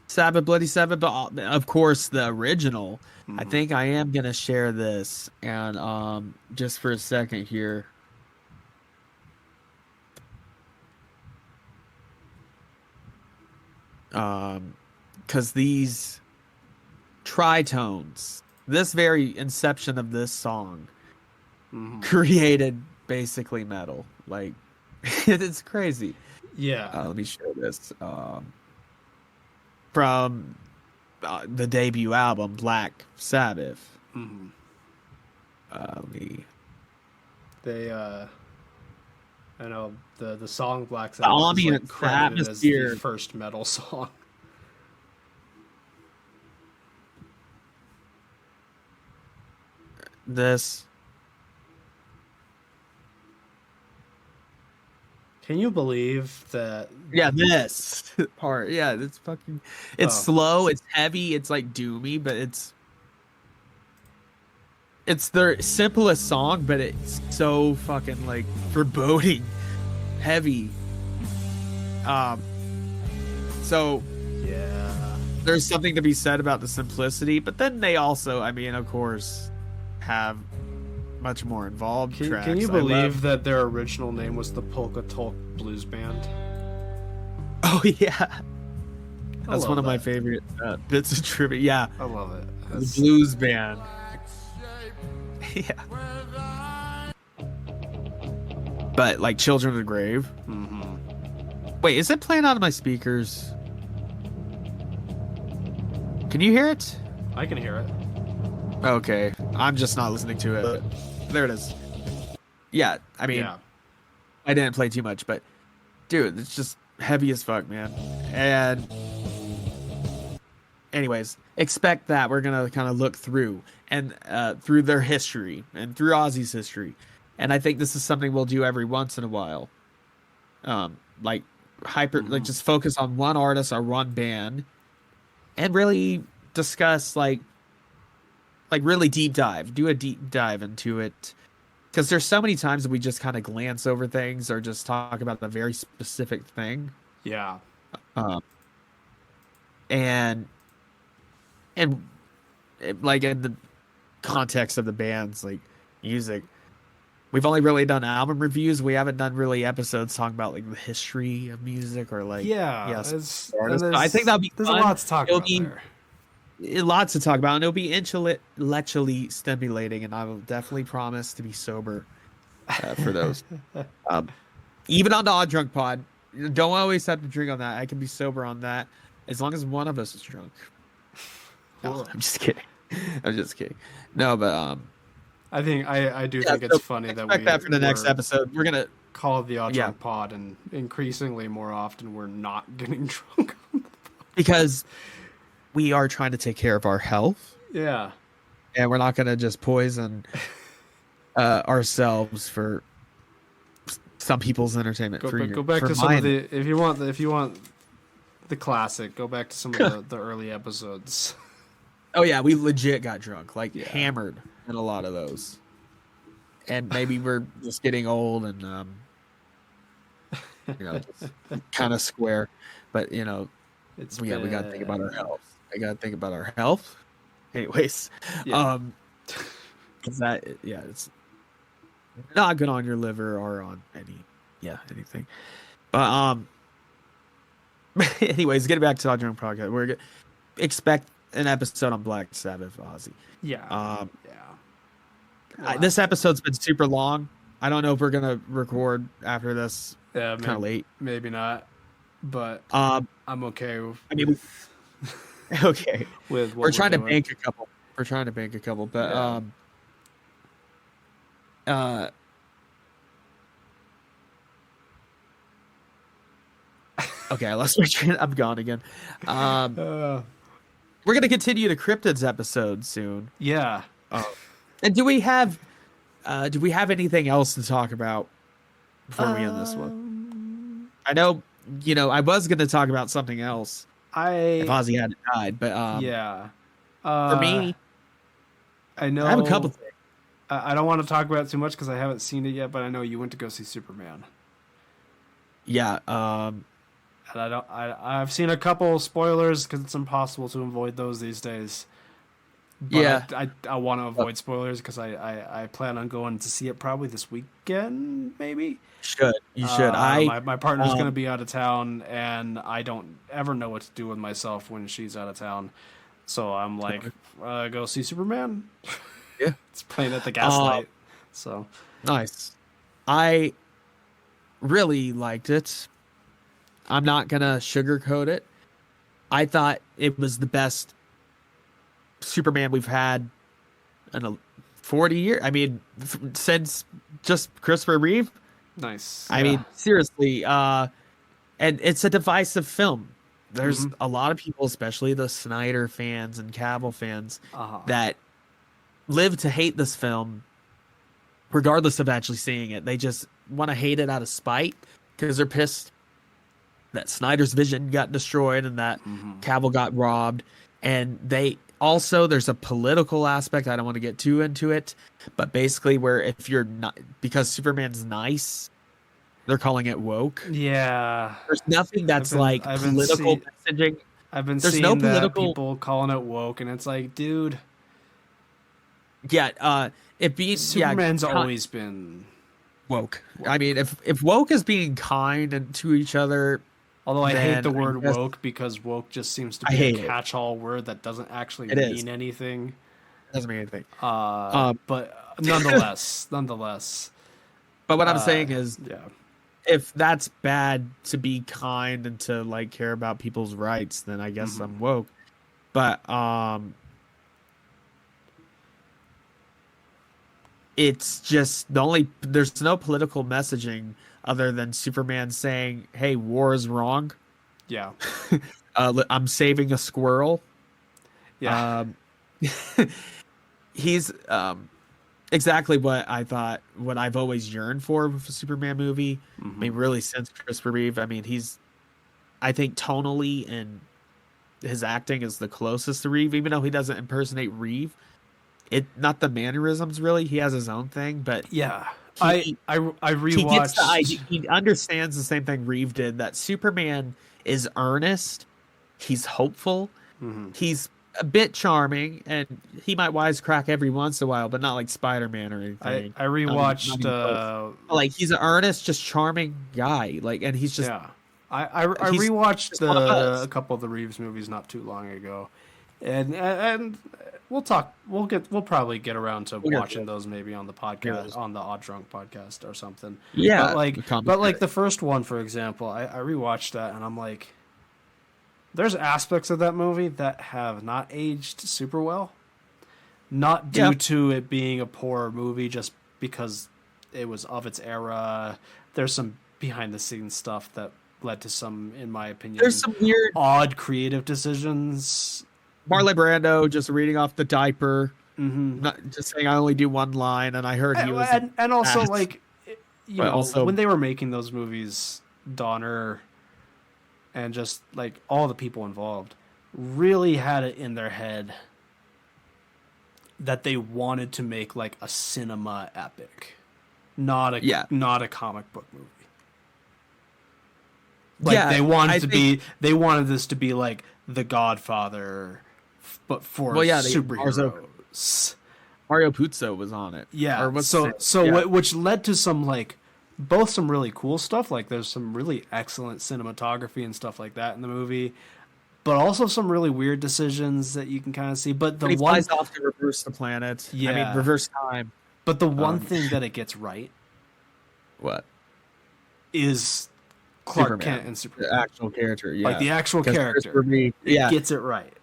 Sabbath, Bloody Sabbath, but of course the original. I think I am gonna share this and just for a second here. Because these tritones, this very inception of this song created basically metal. Like it's crazy. Let me share this from the debut album Black Sabbath. I know the song Black Sabbath ambient is credited as atmosphere. the first metal song. This. Can you believe that? Yeah, this part. Yeah, it's fucking. It's slow. It's heavy. It's like doomy, but it's their simplest song, but it's so fucking like foreboding, heavy. So Yeah, there's something to be said about the simplicity, but then they also, I mean, of course, have much more involved tracks. Can you believe that their original name was the Polka Tulk Blues Band? Oh yeah, that's one of my favorite bits of trivia. Yeah, I love it. The blues band. Yeah, but like Children of the Grave. Mm-hmm. Wait, is it playing out of my speakers? Can you hear it? I can hear it. Okay, I'm just not listening to it. There it is. Yeah, I mean, I didn't play too much, but dude, it's just heavy as fuck, man. And anyways, expect that we're gonna kind of look through and through their history and through Ozzy's history, and I think this is something we'll do every once in a while. Like like just focus on one artist or one band, and really discuss like really deep dive, do a deep dive into it. Because there's so many times that we just kind of glance over things or just talk about a very specific thing. Yeah. And like in the context of the band's like music, we've only really done album reviews. We haven't done really episodes talking about like the history of music or like I think that'll be there's fun. a lot to talk about there. Lots to talk about, and it'll be intellectually stimulating, and I will definitely promise to be sober for those. Even on the Odd Drunk Pod, don't always have to drink on that. I can be sober on that as long as one of us is drunk. No, I'm just kidding. I'm just kidding. No, but I think I do think it's funny that we that for the next episode. We're gonna call it the Odd Drunk Pod, and increasingly more often we're not getting drunk because we are trying to take care of our health. Yeah. And we're not going to just poison ourselves for some people's entertainment. Go back to some of the if you want the classic, go back to some of the early episodes. Oh yeah, we legit got drunk, like hammered in a lot of those. And maybe we're just getting old and kind of square, but we got to think about our health. I gotta think about our health. Anyways, because it's not good on your liver or on anything. But anyways, getting back to our drunk podcast, we're gonna expect an episode on Black Sabbath, Ozzy. Yeah. This episode's been super long. I don't know if we're gonna record after this. Yeah, kind of late. Maybe not. But I'm okay with. Okay. We're trying to bank a couple. But okay, I lost my train. I'm gone again. We're gonna continue the Cryptids episode soon. Yeah. And do we have anything else to talk about before we end this one? I know, I was gonna talk about something else. If Ozzy hadn't died, but for me, I know I have a couple things. I don't want to talk about it too much because I haven't seen it yet, but I know you went to go see Superman. Yeah, and I've seen a couple spoilers because it's impossible to avoid those these days. But I want to avoid spoilers because I plan on going to see it probably this weekend, maybe. You should. My partner's going to be out of town, and I don't ever know what to do with myself when she's out of town. So I'm like, go see Superman. Yeah, it's playing at the Gaslight. So nice. I really liked it. I'm not gonna sugarcoat it. I thought it was the best Superman we've had in a 40 years. I mean, since just Christopher Reeve. Nice. I mean, seriously. And it's a divisive film. There's a lot of people, especially the Snyder fans and Cavill fans, that live to hate this film, regardless of actually seeing it. They just want to hate it out of spite because they're pissed that Snyder's vision got destroyed and that Cavill got robbed. And they also, there's a political aspect. I don't want to get too into it, but basically, where if you're not, because Superman's nice, they're calling it woke. Yeah, there's nothing that's political messaging. I've been there's seeing no that political people calling it woke, and it's like, dude. Yeah, it being Superman's always been woke. I mean, if woke is being kind and to each other. Although I hate the word woke because woke just seems to be a catch-all word that doesn't actually mean anything. It doesn't mean anything. But nonetheless. But what I'm saying is, if that's bad to be kind and to like care about people's rights, then I guess I'm woke. But it's just there's no political messaging other than Superman saying, "Hey, war is wrong." Yeah. I'm saving a squirrel. Yeah. He's exactly what I thought, what I've always yearned for with a Superman movie. I mean, really since Christopher Reeve. I mean, I think tonally and his acting is the closest to Reeve, even though he doesn't impersonate Reeve. Not the mannerisms really. He has his own thing, but yeah. I rewatched. He understands the same thing Reeve did. That Superman is earnest. He's hopeful. He's a bit charming, and he might wisecrack every once in a while, but not like Spider-Man or anything. I rewatched. Like he's an earnest, just charming guy. Like, and he's just. Yeah. I rewatched a couple of the Reeves movies not too long ago, and we'll talk. We'll probably get around to watching those maybe on the podcast, on the Odd Drunk podcast or something. Yeah, but like the first one, for example, I rewatched that and I'm like, there's aspects of that movie that have not aged super well, not due to it being a poor movie, just because it was of its era. There's some behind the scenes stuff that led to some, in my opinion, there's some weird, odd creative decisions. Marlon Brando just reading off the diaper, not just saying I only do one line, and I heard he was and also like, you know, also, when they were making those movies, Donner and just like all the people involved really had it in their head that they wanted to make like a cinema epic, not a comic book movie. Like they wanted this to be like The Godfather, but for superheroes. Mario Puzo was on it. Yeah. Which led to some like both some really cool stuff. Like there's some really excellent cinematography and stuff like that in the movie, but also some really weird decisions that you can kind of see. But he flies off to reverse the planet. Yeah. I mean, reverse time. But the one thing that it gets right, what, is Clark Superman, Kent and Superman. The actual character, like the actual character, gets it right.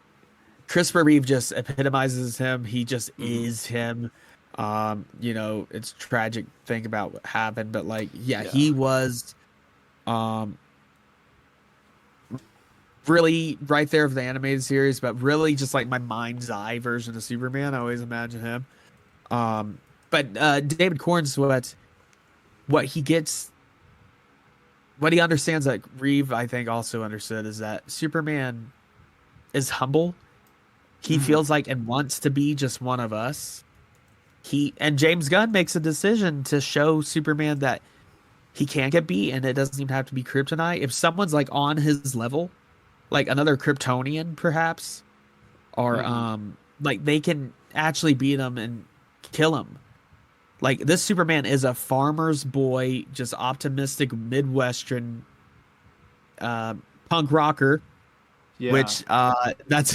Christopher Reeve just epitomizes him. He just is him. You know, it's a tragic thing about what happened, but like, he was, really right there with the animated series, but really just like my mind's eye version of Superman. I always imagine him. But David Corn's what he gets. What he understands that Reeve, I think, also understood is that Superman is humble. He feels like and wants to be just one of us. And James Gunn makes a decision to show Superman that he can't get beat, and it doesn't even have to be kryptonite. If someone's like on his level, like another Kryptonian, perhaps, or like they can actually beat him and kill him. Like, this Superman is a farmer's boy, just optimistic Midwestern punk rocker, which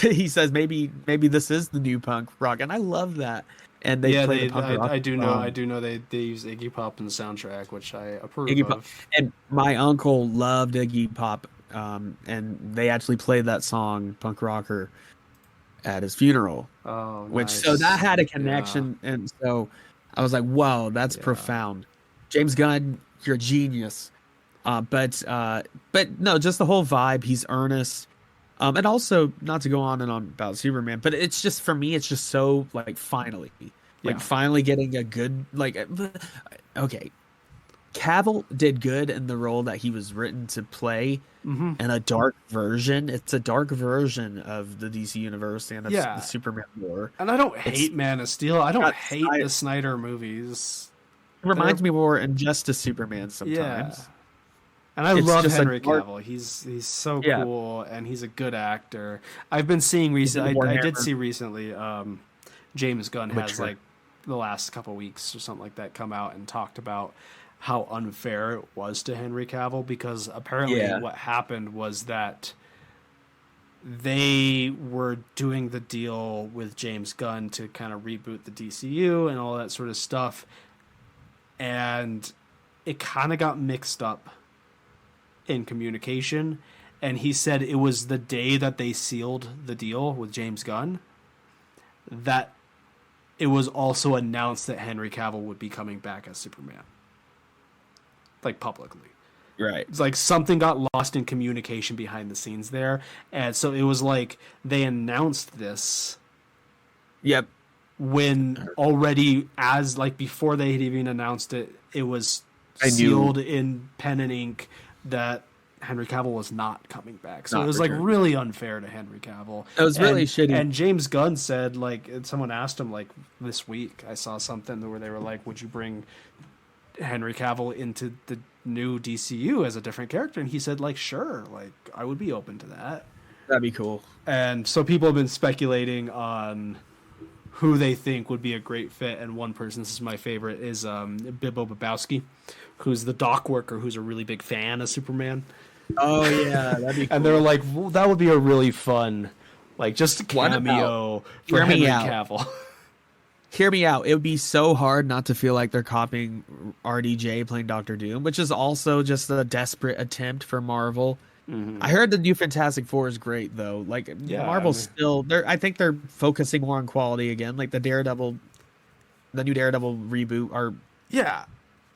he says maybe this is the new punk rock, and I love that. And they play the punk rock. I do know they use Iggy Pop in the soundtrack, which I approve of. And my uncle loved Iggy Pop, and they actually played that song "Punk Rocker" at his funeral. Oh, which so that had a connection, and so. I was like, "Whoa, that's profound." James Gunn, you're a genius. But no, just the whole vibe. He's earnest, and also not to go on and on about Superman, but it's just for me, it's just so like finally, Like finally getting a good okay. Cavill did good in the role that he was written to play in a dark version. It's a dark version of the DC universe and of the Superman lore. And I don't hate Man of Steel. I don't hate the Snyder movies. It reminds me more Injustice Superman sometimes. Yeah. And I love Henry Cavill. He's so cool, and he's a good actor. I've been seeing recently. I did see recently. James Gunn has like the last couple weeks or something like that come out and talked about how unfair it was to Henry Cavill, because apparently what happened was that they were doing the deal with James Gunn to kind of reboot the DCU and all that sort of stuff, and it kind of got mixed up in communication, and he said it was the day that they sealed the deal with James Gunn that it was also announced that Henry Cavill would be coming back as Superman. Like, publicly. Right. It's like something got lost in communication behind the scenes there. And so it was like they announced this. Yep. When already, as like before they had even announced it, it was sealed in pen and ink that Henry Cavill was not coming back. So it was like really unfair to Henry Cavill. It was really shitty. And James Gunn said, like, someone asked him, like, this week, I saw something where they were like, would you bring Henry Cavill into the new DCU as a different character? And he said, like, sure, like, I would be open to that. That'd be cool. And so people have been speculating on who they think would be a great fit, and one person, this is my favorite, is Bibbo Babowski, who's the dock worker who's a really big fan of Superman. Oh yeah, that'd be cool. And they're like, well, that would be a really fun, like, just a cameo for Henry Cavill. Hear me out. It would be so hard not to feel like they're copying RDJ playing Doctor Doom, which is also just a desperate attempt for Marvel. Mm-hmm. I heard the new Fantastic Four is great though. Like Marvel's still there. I think they're focusing more on quality again. Like the new Daredevil reboot or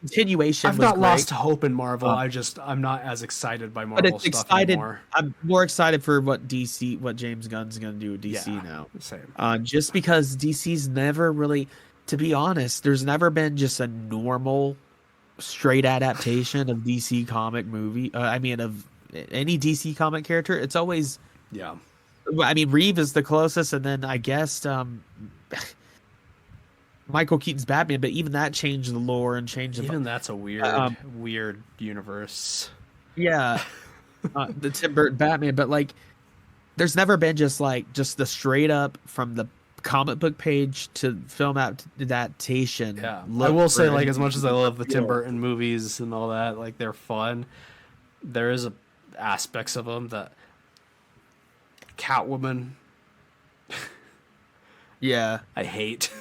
continuation. I've not lost hope in Marvel. I'm not as excited by Marvel stuff anymore. I'm more excited for what James Gunn's going to do with DC now. Same. Just because DC's never really, to be honest, there's never been just a normal, straight adaptation of DC comic movie. Of any DC comic character. It's always Reeve is the closest, and then I guess Michael Keaton's Batman, but even that changed the lore and changed that's a weird universe. Yeah. The Tim Burton Batman, but like there's never been just the straight up from the comic book page to film adaptation. Yeah. I will say, like, as much as I love the Tim Burton movies and all that, like, they're fun, there is aspects of them that Catwoman I hate.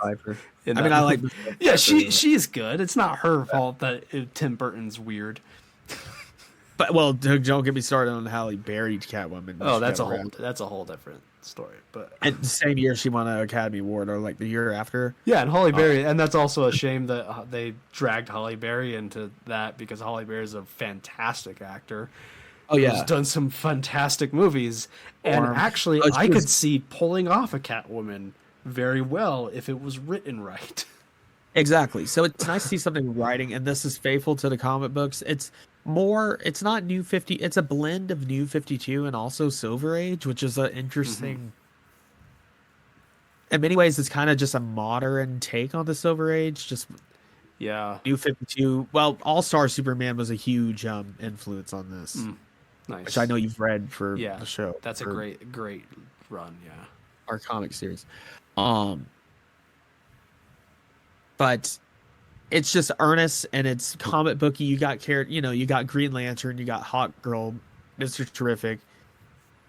I like. Yeah, she's good. It's not her fault that Tim Burton's weird. But don't get me started on Halle Berry Catwoman. Oh, that's a whole different story. But and the same year she won an Academy Award, or like the year after. Yeah, and Halle Berry, and that's also a shame that they dragged Halle Berry into that, because Halle Berry is a fantastic actor. Oh yeah, who's done some fantastic movies, and actually, I could see pulling off a Catwoman very well if it was written right. Exactly. So it's nice to see something writing, and this is faithful to the comic books. It's not New 50, it's a blend of New 52 and also Silver Age, which is an interesting in many ways. It's kind of just a modern take on the Silver Age. Just New 52. Well, All-Star Superman was a huge influence on this. Nice. Which I know you've read for the show. That's a great run. Our comic series. But it's just earnest and it's comic booky. You got you got Green Lantern, you got Hawk Girl, Mr. Terrific,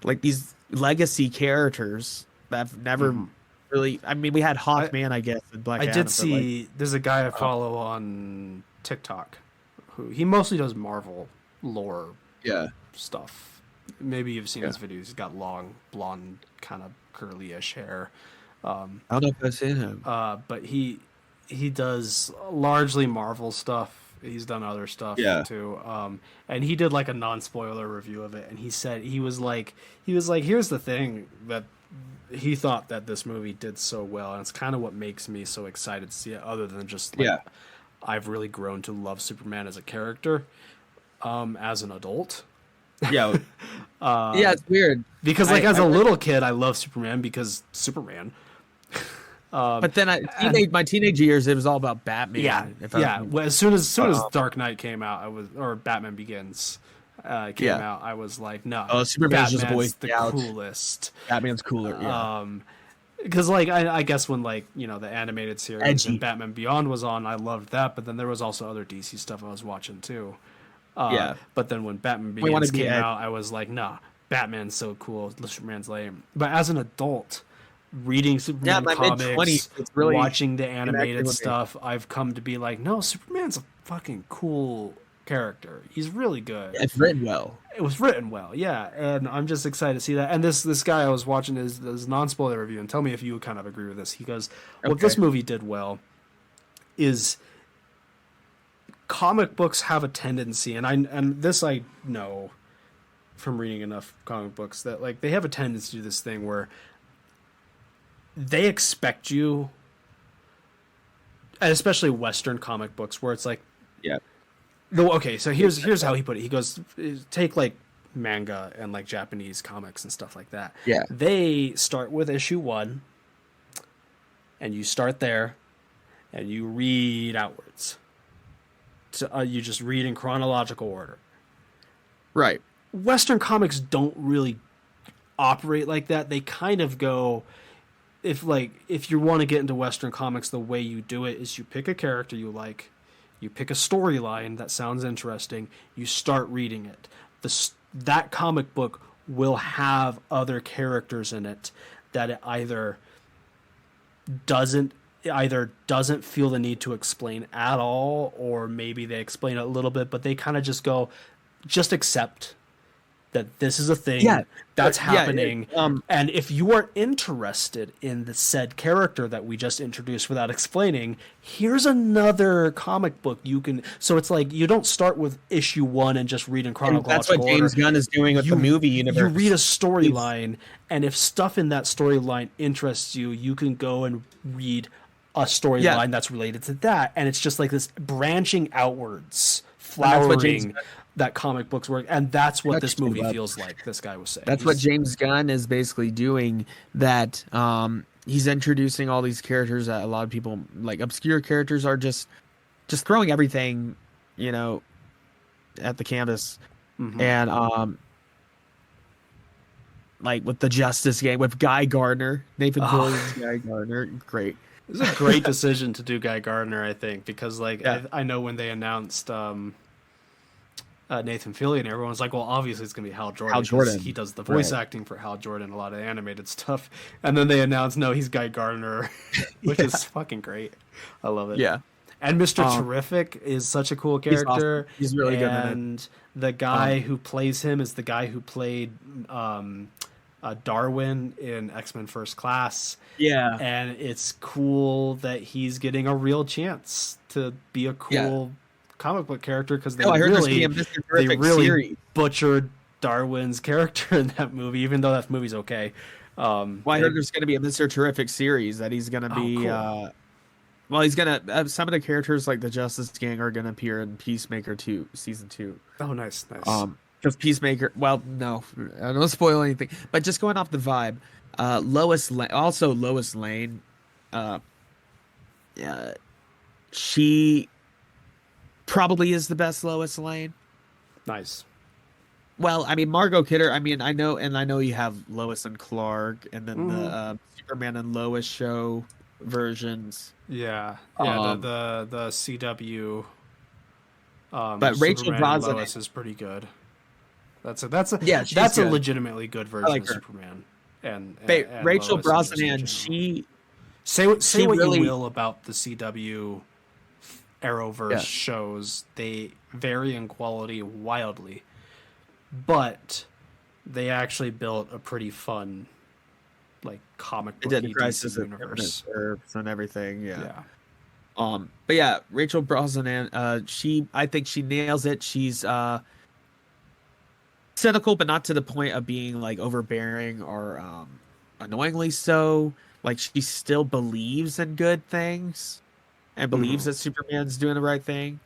like these legacy characters that have never really. I mean, we had Hawkman, I guess, and Black Adam. I did see. There's a guy I follow on TikTok who he mostly does Marvel lore stuff. Maybe you've seen his videos. He's got long, blonde, kind of curly-ish hair. I don't know if I've seen him. But he does largely Marvel stuff. He's done other stuff too. And he did like a non-spoiler review of it, and he said he was like, here's the thing that he thought that this movie did so well, and it's kind of what makes me so excited to see it. Other than just like, Yeah. I've really grown to love Superman as a character, as an adult. Yeah. Yeah, it's weird. Because like as a little kid, I love Superman because Superman. But then my teenage years, it was all about Batman. Yeah. Well, as soon as Dark Knight came out, or Batman Begins came out, I was like, no, Superman's just a boy the scout. coolest. Batman's cooler. Yeah. Because like I guess when like the animated series and Batman Beyond was on, I loved that. But then there was also other DC stuff I was watching too. But then when Batman Begins came out, I was like, nah, Batman's so cool. Superman's lame. But as an adult, reading Superman comics, mid-20s, really watching the animated stuff, I've come to be like, no, Superman's a fucking cool character. He's really good. It's written well. It was written well, yeah, and I'm just excited to see that. And this guy I was watching his non-spoiler review, and tell me if you kind of agree with this. He goes, what this movie did well is comic books have a tendency, and this I know from reading enough comic books, that like they have a tendency to do this thing where they expect you, and especially Western comic books, where it's like, yeah. Okay, so here's how he put it. He goes, take like manga and like Japanese comics and stuff like that. Yeah. They start with issue 1, and you start there, and you read outwards. So, you just read in chronological order. Right. Western comics don't really operate like that. They kind of go, if you want to get into Western comics, the way you do it is you pick a character you like, you pick a storyline that sounds interesting, you start reading it. That comic book will have other characters in it that it either doesn't feel the need to explain at all, or maybe they explain it a little bit, but they kind of just go, just accept that this is a thing that's happening. And if you are interested in the said character that we just introduced without explaining, here's another comic book you can. So it's like you don't start with issue 1 and just read in chronological order. That's what James Gunn is doing with the movie universe. You read a storyline, and if stuff in that storyline interests you, you can go and read a storyline that's related to that. And it's just like this branching outwards, flowering that comic books work, and that's what this movie feels like. This guy was saying that's what James Gunn is basically doing. That he's introducing all these characters that a lot of people, like obscure characters, are just throwing everything, at the canvas. And like with the Justice Gang, with Guy Gardner, Nathan Fillion's Guy Gardner, great. It was a great decision to do Guy Gardner, I think, because like I know when they announced Nathan Fillion, everyone was like, well, obviously it's going to be Hal Jordan. Hal Jordan. He does the voice acting for Hal Jordan, a lot of animated stuff. And then they announced, no, he's Guy Gardner, which is fucking great. I love it. Yeah. And Mr. Terrific is such a cool character. He's really good in it. And the guy who plays him is the guy who played Darwin in X-Men First Class. Yeah. And it's cool that he's getting a real chance to be a cool comic book character, because they really butchered Darwin's character in that movie, even though that movie's okay. I heard there's going to be a Mr. Terrific series that he's going to be. Cool. He's going to. Some of the characters like the Justice Gang are going to appear in Peacemaker 2 season 2. Oh, nice. Because Peacemaker. Well, no, I don't spoil anything. But just going off the vibe, Lois Lane. She probably is the best Lois Lane. Nice. Well, I mean, Margot Kidder. I mean, I know you have Lois and Clark, and then the Superman and Lois show versions. Yeah. The CW. But Rachel Superman and Lois is pretty good. That's a legitimately good version of Superman. And Rachel Lois Brosnahan, she say what you will about the CW Arrowverse shows, they vary in quality wildly, but they actually built a pretty fun, like, comic book Crisis universe and everything. But yeah, Rachel Brosnahan, I think she nails it. She's cynical, but not to the point of being like overbearing or annoyingly so. Like she still believes in good things and believes that Superman's doing the right thing.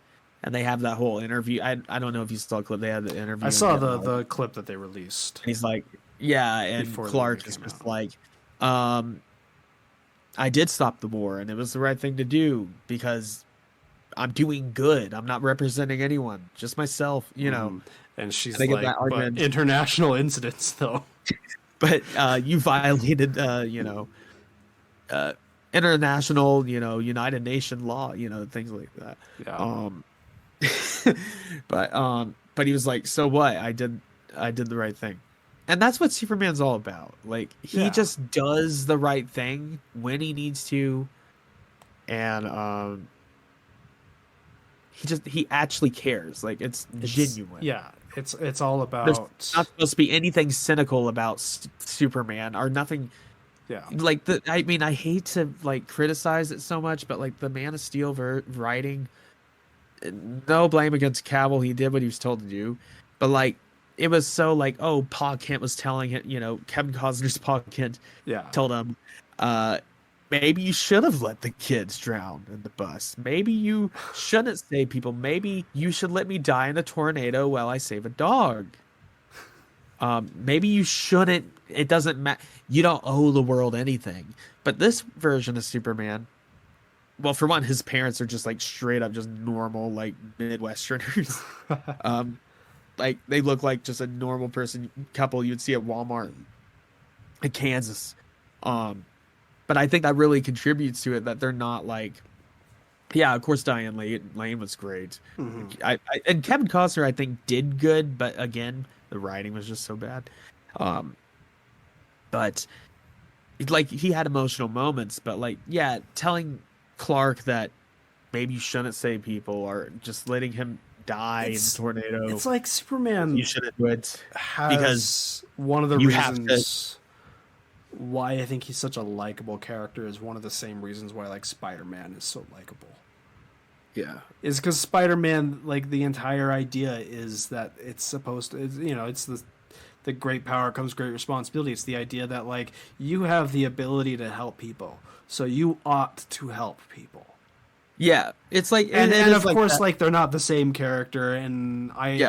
And they have that whole interview. I don't know if you saw the clip. They had the interview. I and saw getting all the clip that they released. And he's like, yeah, and Before the movie Clark is came just out. like, I did stop the war, and it was the right thing to do because I'm doing good. I'm not representing anyone, just myself, you know. And she's And they get like, that but argument. international incidents, though. But you violated, international, United Nation law, things like that. Yeah. But he was like, so what? I did the right thing. And that's what Superman's all about. Like he Yeah. just does the right thing when he needs to, and he actually cares. Like it's genuine. Yeah, it's all There's about. not supposed to be anything cynical about Superman or nothing. Yeah. Like I mean, I hate to like criticize it so much, but like the Man of Steel writing, no blame against Cavill. He did what he was told to do, but like it was so like, oh, Pa Kent was telling it. Kevin Costner's Pa Kent Yeah. told him, maybe you should have let the kids drown in the bus. Maybe you shouldn't save people. Maybe you should let me die in a tornado while I save a dog. Maybe you shouldn't. It doesn't matter. You don't owe the world anything. But this version of Superman, well, for one, his parents are just like straight up just normal, like Midwesterners. Like they look like just a normal person couple you'd see at Walmart in Kansas. But I think that really contributes to it that they're not like, yeah, of course Diane Lane was great. And Kevin Costner I think did good, but again the writing was just so bad. But like he had emotional moments, but like yeah, telling Clark that maybe you shouldn't save people or just letting him die in a tornado. It's like Superman. You shouldn't do it has because one of the you have reasons why I think he's such a likable character is one of the same reasons why like Spider-Man is so likable. Yeah. Is because Spider-Man, like the entire idea is that it's supposed to, it's the great power comes great responsibility. It's the idea that like you have the ability to help people, so you ought to help people. Yeah, it's like, and of like course, that. like they're not the same character, and I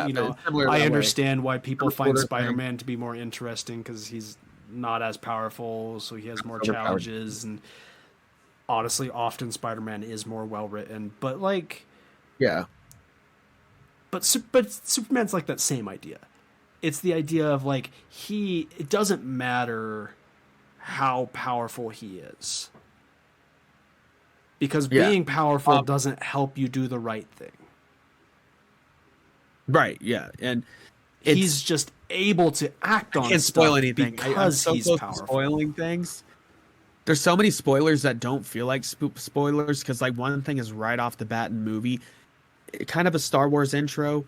understand why people find Spider-Man to be more interesting because he's not as powerful, so he has more challenges, and honestly, often Spider-Man is more well written. But like, yeah, but Superman's like that same idea. It's the idea of like it doesn't matter how powerful he is. Because being powerful doesn't help you do the right thing. Right, yeah. And he's just able to act on stuff. Can't spoil anything because he's powerful. Spoiling things. There's so many spoilers that don't feel like spoilers because like one thing is right off the bat in the movie, kind of a Star Wars intro.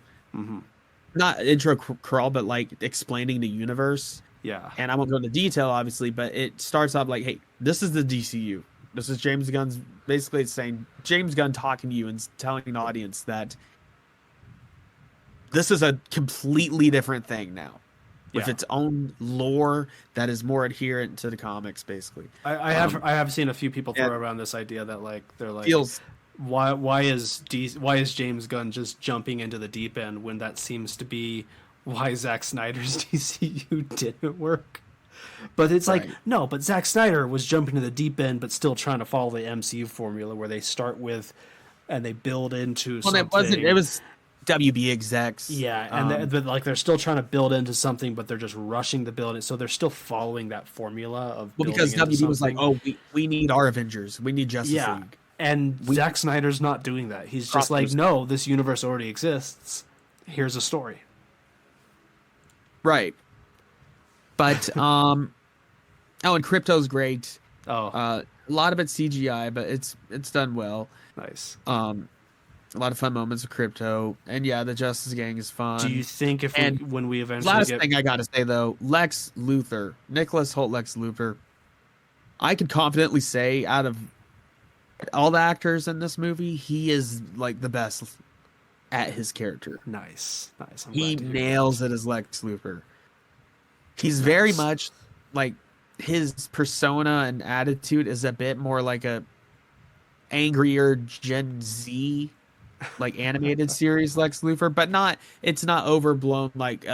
Not intro crawl, but like explaining the universe. Yeah. And I won't go into detail, obviously, but it starts off like, hey, this is the DCU. This is James Gunn's, basically it's saying James Gunn talking to you and telling an audience that this is a completely different thing now with its own lore that is more adherent to the comics, basically. I have seen a few people throw around this idea that like they're like why is James Gunn just jumping into the deep end when that seems to be why Zack Snyder's DCU didn't work? But it's like, no, but Zack Snyder was jumping to the deep end, but still trying to follow the MCU formula where they start with and they build into something. It was WB execs. Yeah, and they're still trying to build into something, but they're just rushing to build it. So they're still following that formula of because WB was like, oh, we need our Avengers. We need Justice League. And Zack Snyder's not doing that. He's just like, no, this universe already exists. Here's a story. Right. But and Crypto's great. A lot of it's CGI, but it's done well. Nice. A lot of fun moments with Crypto, and yeah, the Justice Gang is fun. Do you think when we eventually last thing I gotta say though, Lex Luthor, Nicholas Hoult, Lex Luthor, I could confidently say out of all the actors in this movie, he is like the best at his character. Nice. He nails it as Lex Luthor. He's very much like his persona and attitude is a bit more like a angrier Gen Z like animated series Lex Luthor, but it's not overblown like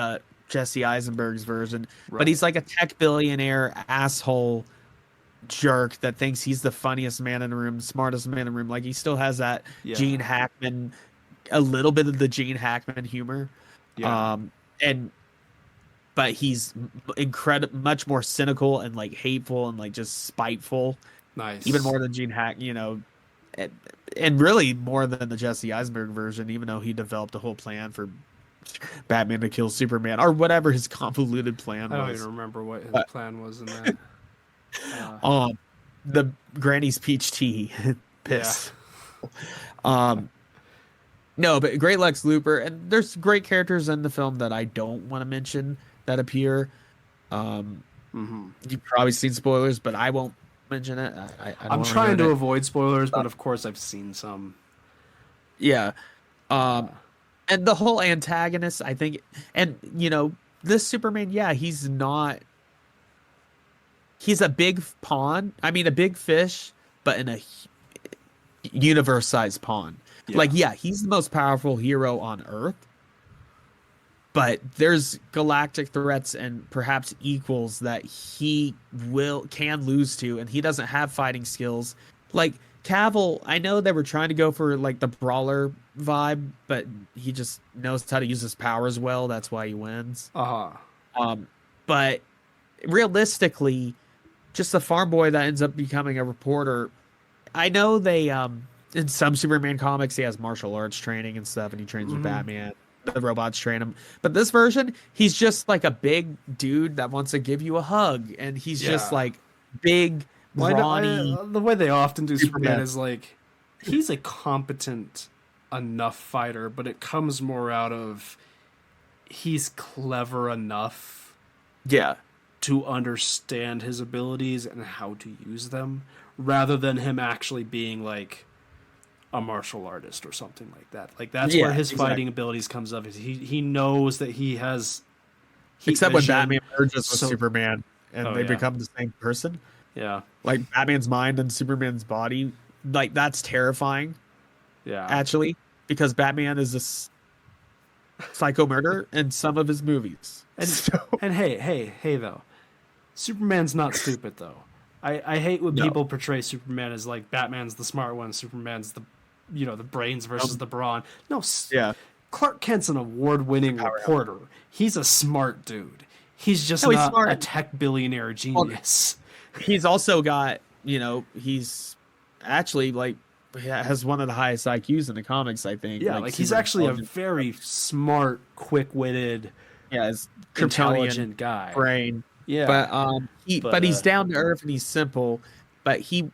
Jesse Eisenberg's version. Right. But he's like a tech billionaire asshole jerk that thinks he's the funniest man in the room, smartest man in the room. Like he still has that Gene Hackman, a little bit of the Gene Hackman humor. Yeah. But he's much more cynical and like hateful and like just spiteful. Nice. Even more than Gene Hack, and really more than the Jesse Eisenberg version, even though he developed a whole plan for Batman to kill Superman or whatever his convoluted plan was. I don't even remember what his plan was in that. The Granny's peach tea piss. Yeah. No, but great Lex Luthor, and there's great characters in the film that I don't want to mention that appear. You've probably seen spoilers, but I won't mention it. I'm trying to avoid spoilers, but of course I've seen some. Yeah. And the whole antagonist, I think, and this Superman, he's a big pawn. I mean, a big fish, but in a universe-sized pond. Yeah. He's the most powerful hero on Earth, but there's galactic threats and perhaps equals that he can lose to, and he doesn't have fighting skills. Like Cavill, I know they were trying to go for like the brawler vibe, but he just knows how to use his powers well. That's why he wins. But realistically, just the farm boy that ends up becoming a reporter. I know they in some Superman comics he has martial arts training and stuff, and he trains with Batman. The robots train him, but this version he's just like a big dude that wants to give you a hug, and he's just like big, brawny. The way they often do Superman is like he's a competent enough fighter, but it comes more out of he's clever enough to understand his abilities and how to use them, rather than him actually being like a martial artist or something like that. Like that's where his fighting abilities comes up. He knows that he has except when Batman merges with Superman and they become the same person. Yeah. Like Batman's mind and Superman's body, like that's terrifying. Yeah. Actually, because Batman is a psycho murderer in some of his movies. And hey though. Superman's not stupid though. I hate when people portray Superman as like Batman's the smart one, Superman's the the brains versus the brawn. No, Clark Kent's an award-winning reporter. He's a smart dude. He's just not a tech billionaire genius. Well, he's also got, he's actually like has one of the highest IQs in the comics, I think. Yeah, like he's actually a very smart, quick-witted, intelligent guy. Brain. Yeah, but he's down to earth and he's simple. But he,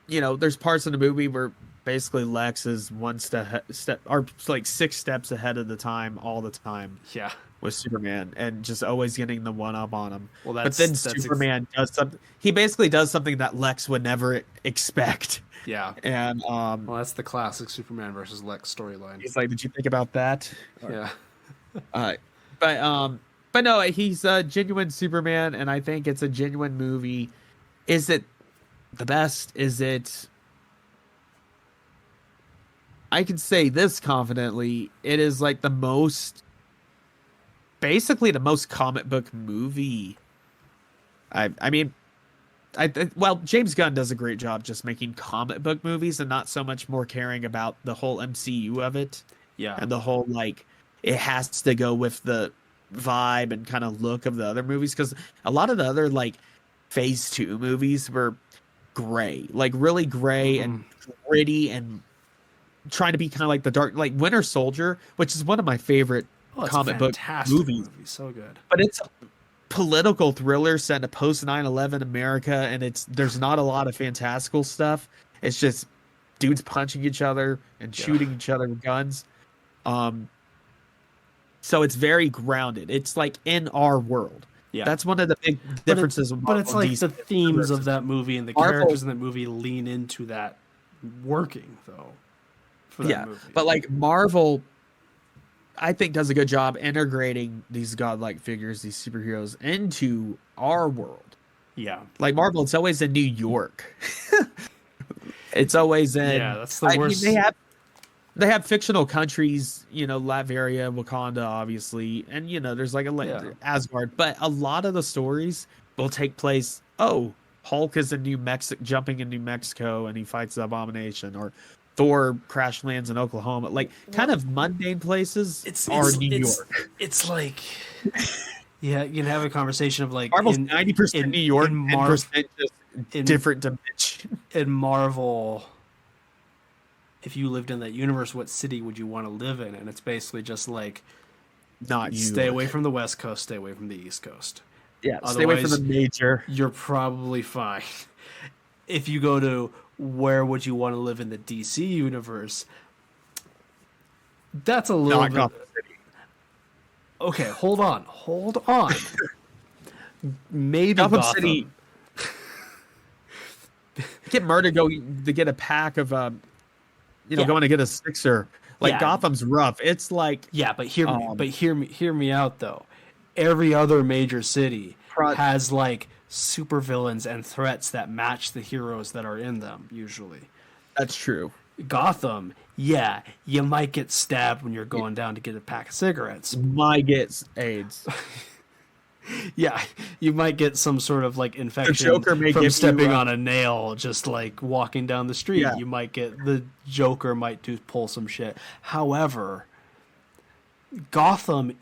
there's parts in the movie where basically Lex is one step or like 6 steps ahead of the time all the time. Yeah, with Superman and just always getting the one up on him. Well, but then Superman does something. He basically does something that Lex would never expect. Yeah, and well, that's the classic Superman versus Lex storyline. He's like, "Did you think about that?" Yeah, But no, he's a genuine Superman, and I think it's a genuine movie. Is it the best? Is it? I can say this confidently. It is like basically the most comic book movie. Well, James Gunn does a great job just making comic book movies and not so much more caring about the whole MCU of it. Yeah, and the whole like it has to go with the vibe and kind of look of the other movies, because a lot of the other like phase 2 movies were gray, like really gray and gritty and trying to be kind of like the dark, like Winter Soldier, which is one of my favorite comic book movies. So good, but it's a political thriller set in a post 9/11 America, and there's not a lot of fantastical stuff. It's just dudes punching each other and shooting each other with guns. So it's very grounded. It's like in our world. Yeah, that's one of the big differences. But it's like the themes of that movie and the characters in that movie lean into that working though. For that movie. But like Marvel, I think does a good job integrating these godlike figures, these superheroes, into our world. Yeah. Like Marvel, it's always in New York. It's always in. Yeah, that's the worst. Mean, they have fictional countries, Latveria, Wakanda, obviously, and there's like Asgard, but a lot of the stories will take place. Oh, Hulk is in New Mexico, jumping in New Mexico, and he fights the Abomination, or Thor crash lands in Oklahoma. Like kind of mundane places are New York. It's like, yeah, you can have a conversation of like Marvel's 90% New York, 10% just different dimension. In Marvel, if you lived in that universe, what city would you want to live in? And it's basically just like, stay away from the West Coast, stay away from the East Coast. Yeah, otherwise, stay away from the major. You're probably fine. If you go to where would you want to live in the DC universe, that's a little bit. Gotham City. Okay, hold on. Maybe Gotham City. Get Murder to get a pack of going to get a Sixer. Like Gotham's rough. It's like but hear me out though. Every other major city has like supervillains and threats that match the heroes that are in them usually. That's true. Gotham, you might get stabbed when you're going down to get a pack of cigarettes. Might get AIDS. Yeah, you might get some sort of like infection from stepping on a nail, just like walking down the street. Yeah. You might get the Joker might pull some shit. However, Gotham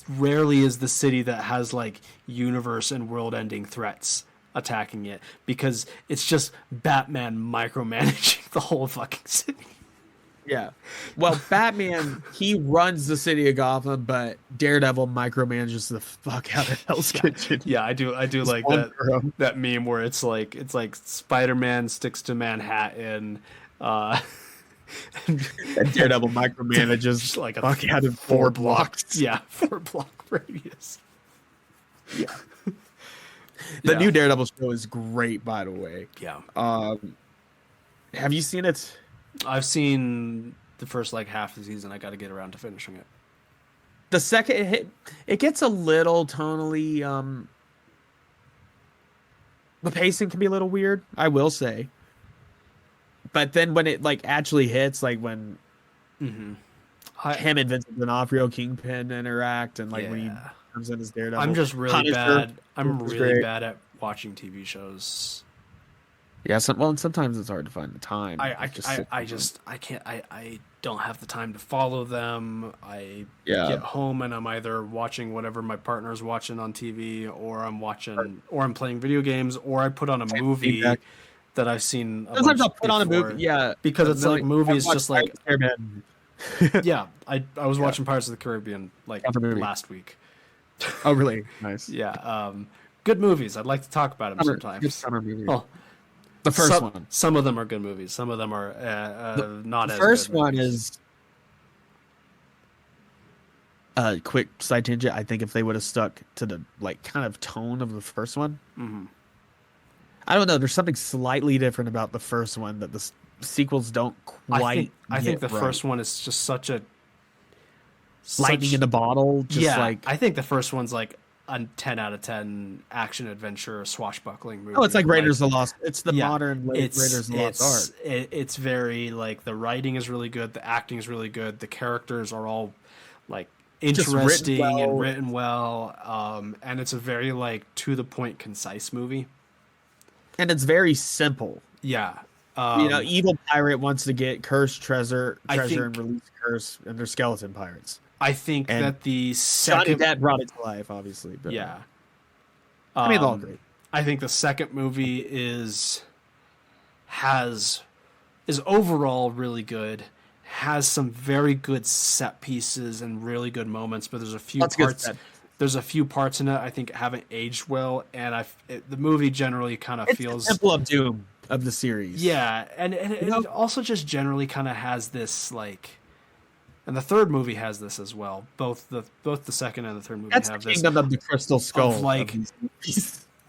rarely is the city that has like universe and world-ending threats attacking it, because it's just Batman micromanaging the whole fucking city. Yeah. Well, Batman, he runs the city of Gotham, but Daredevil micromanages the fuck out of Hell's Kitchen. Yeah, I do like that meme where it's like Spider-Man sticks to Manhattan, and Daredevil micromanages like a fuck out of 4 blocks. Yeah, 4-block radius. Yeah. The new Daredevil show is great, by the way. Yeah. Have you seen it? I've seen the first like half of the season. I got to get around to finishing it. The second it gets a little tonally. The pacing can be a little weird, I will say. But then when it like actually hits, like when him and Vincent D'Onofrio, Kingpin interact, and like when he comes in as Daredevil, I'm just really bad. I'm really bad at watching TV shows. Yeah, sometimes it's hard to find the time. I can't. I don't have the time to follow them. I get home and I'm either watching whatever my partner's watching on TV, or I'm playing video games, or I put on a movie that I've seen. Sometimes I'll put on a movie, because it's like movies just like. Yeah, I was watching Pirates of the Caribbean like last week. Oh, really? Nice. Yeah, good movies. I'd like to talk about them sometimes. Good summer movie. Oh. The first one. Some of them are good movies. Some of them are not as good. The first one is quick side tangent. I think if they would have stuck to the like kind of tone of the first one, I don't know. There's something slightly different about the first one that the sequels don't quite. I think the first one is just such a lightning in the bottle. I think the first one's like a 10 out of 10 action adventure swashbuckling movie. Oh, it's like Raiders of the Lost. It's the modern Raiders of the Lost Ark. It's very like the writing is really good, the acting is really good, the characters are all like interesting and written well, and it's a very like to the point, concise movie. And it's very simple. Yeah. Evil pirate wants to get cursed treasure and release curse, and they're skeleton pirates. I think that the second... Johnny Depp brought it to life, obviously. But, yeah. I mean, it's all great. I think the second movie is overall really good, has some very good set pieces and really good moments, but there's a few parts in it I think haven't aged well, and the movie generally kind of feels... the Temple of Doom of the series. Yeah, and it also just generally kind of has this, like... And the third movie has this as well. Both the second and the third movie have this. That's the Kingdom of the Crystal Skull.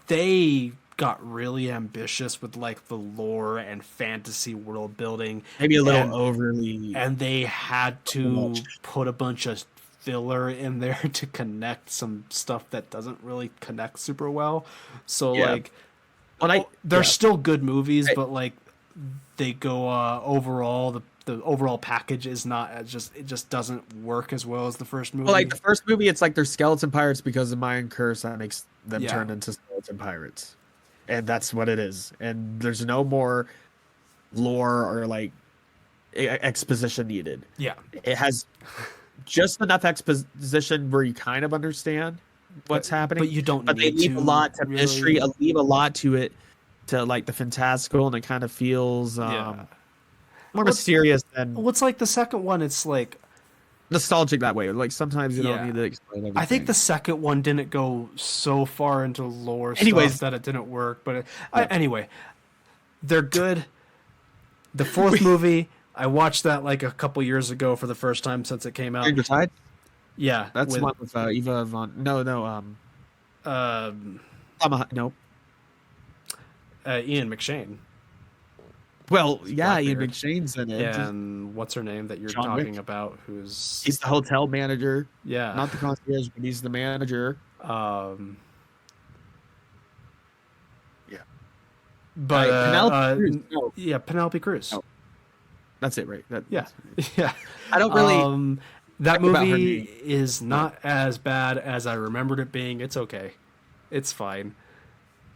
They got really ambitious with like the lore and fantasy world building. Maybe a little overly. And they had to put a bunch of filler in there to connect some stuff that doesn't really connect super well. So Yeah. like, When they're still good movies, but like they go overall the overall package is not it just doesn't work as well as the first movie. Well, like the first movie, it's like they're skeleton pirates because of Mayan curse that makes them Yeah. turn into skeleton pirates, and that's what it is. And there's no more lore or like exposition needed. Yeah. It has just enough exposition where you kind of understand what's happening, but you don't But they need leave to a lot to really. mystery, leave a lot to it, to like the fantastical, and it kind of feels more mysterious than What's like the second one, it's like nostalgic that way. Like sometimes you Yeah. don't need to explain everything. I think the second one didn't go so far into lore Anyways. stuff that it didn't work. But anyway, they're good. The fourth movie, I watched that like a couple years ago for the first time since it came out. Stranger Tide? Yeah, That's the one with Eva Von. No, no. Ian McShane. Well, yeah, Ian Blackbeard. McShane's in it. Yeah, and what's her name that you're John talking Wick. about? Who's He's the hotel manager, yeah, not the concierge, but he's the manager. Yeah. But Penelope Cruz. No, yeah, Penelope Cruz. No. that's it, right? Yeah, yeah. I don't really. That talk about her movie name. is not as bad as I remembered it being. It's okay. It's fine.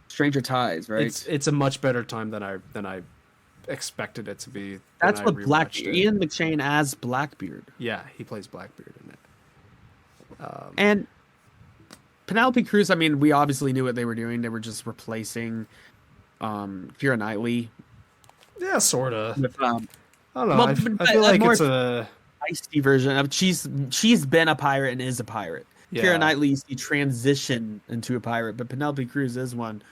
Stranger Ties, right? It's a much better time than I expected it to be. That's when I what Black rewatched it. Ian McShane as Blackbeard. Yeah, he plays Blackbeard in it. And Penelope Cruz, I mean, we obviously knew what they were doing. They were just replacing Keira Knightley Yeah, sorta. with I don't know. well, I but feel like more it's a feisty version of she's been a pirate and is a pirate. Yeah. Keira Knightley you see transition into a pirate, but Penelope Cruz is one,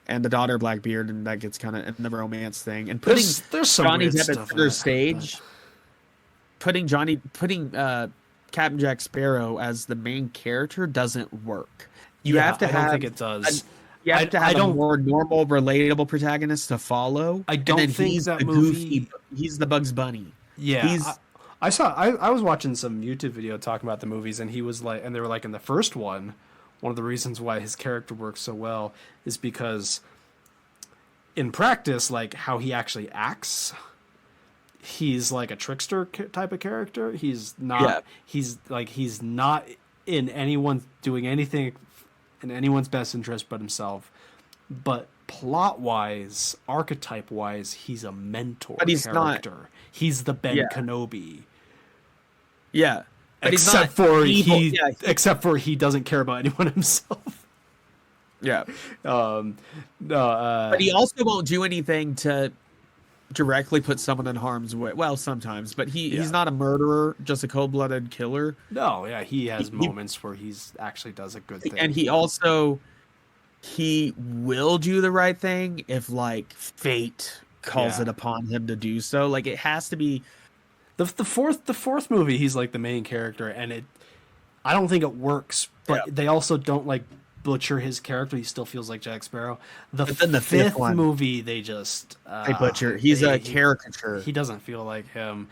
and the daughter of Blackbeard, and that gets kind of in the romance thing. And putting there's some Johnny weird Depp stuff at in center it, stage, putting Captain Jack Sparrow as the main character doesn't work. You have to I have. don't think it does. You have to I have a don't- more normal, relatable protagonist to follow. I don't and then think he's that the movie- goofy. He's the Bugs Bunny. Yeah, He's- I was watching some YouTube video talking about the movies, and he was like, and they were like, in the first one of the reasons why his character works so well is because in practice, like how he actually acts, he's like a trickster type of character. He's not. Yeah. He's not in anyone doing anything in anyone's best interest but himself. But plot wise, archetype wise, he's a mentor But he's not- character. He's the Ben Yeah. Kenobi. Yeah, but he's Except not for evil. he, Yeah, except for he doesn't care about anyone himself. yeah. No, But he also won't do anything to directly put someone in harm's way. Well, sometimes, but he's not a murderer, just a cold-blooded killer. no, yeah, he has moments where he's actually does a good thing. And he will do the right thing if like fate calls Yeah. it upon him to do so. Like it has to be. the fourth movie, he's like the main character, and I don't think it works. But Yeah. they also don't like butcher his character. He still feels like Jack Sparrow. But then the fifth one- movie, they just They butcher. He's a caricature. He doesn't feel like him.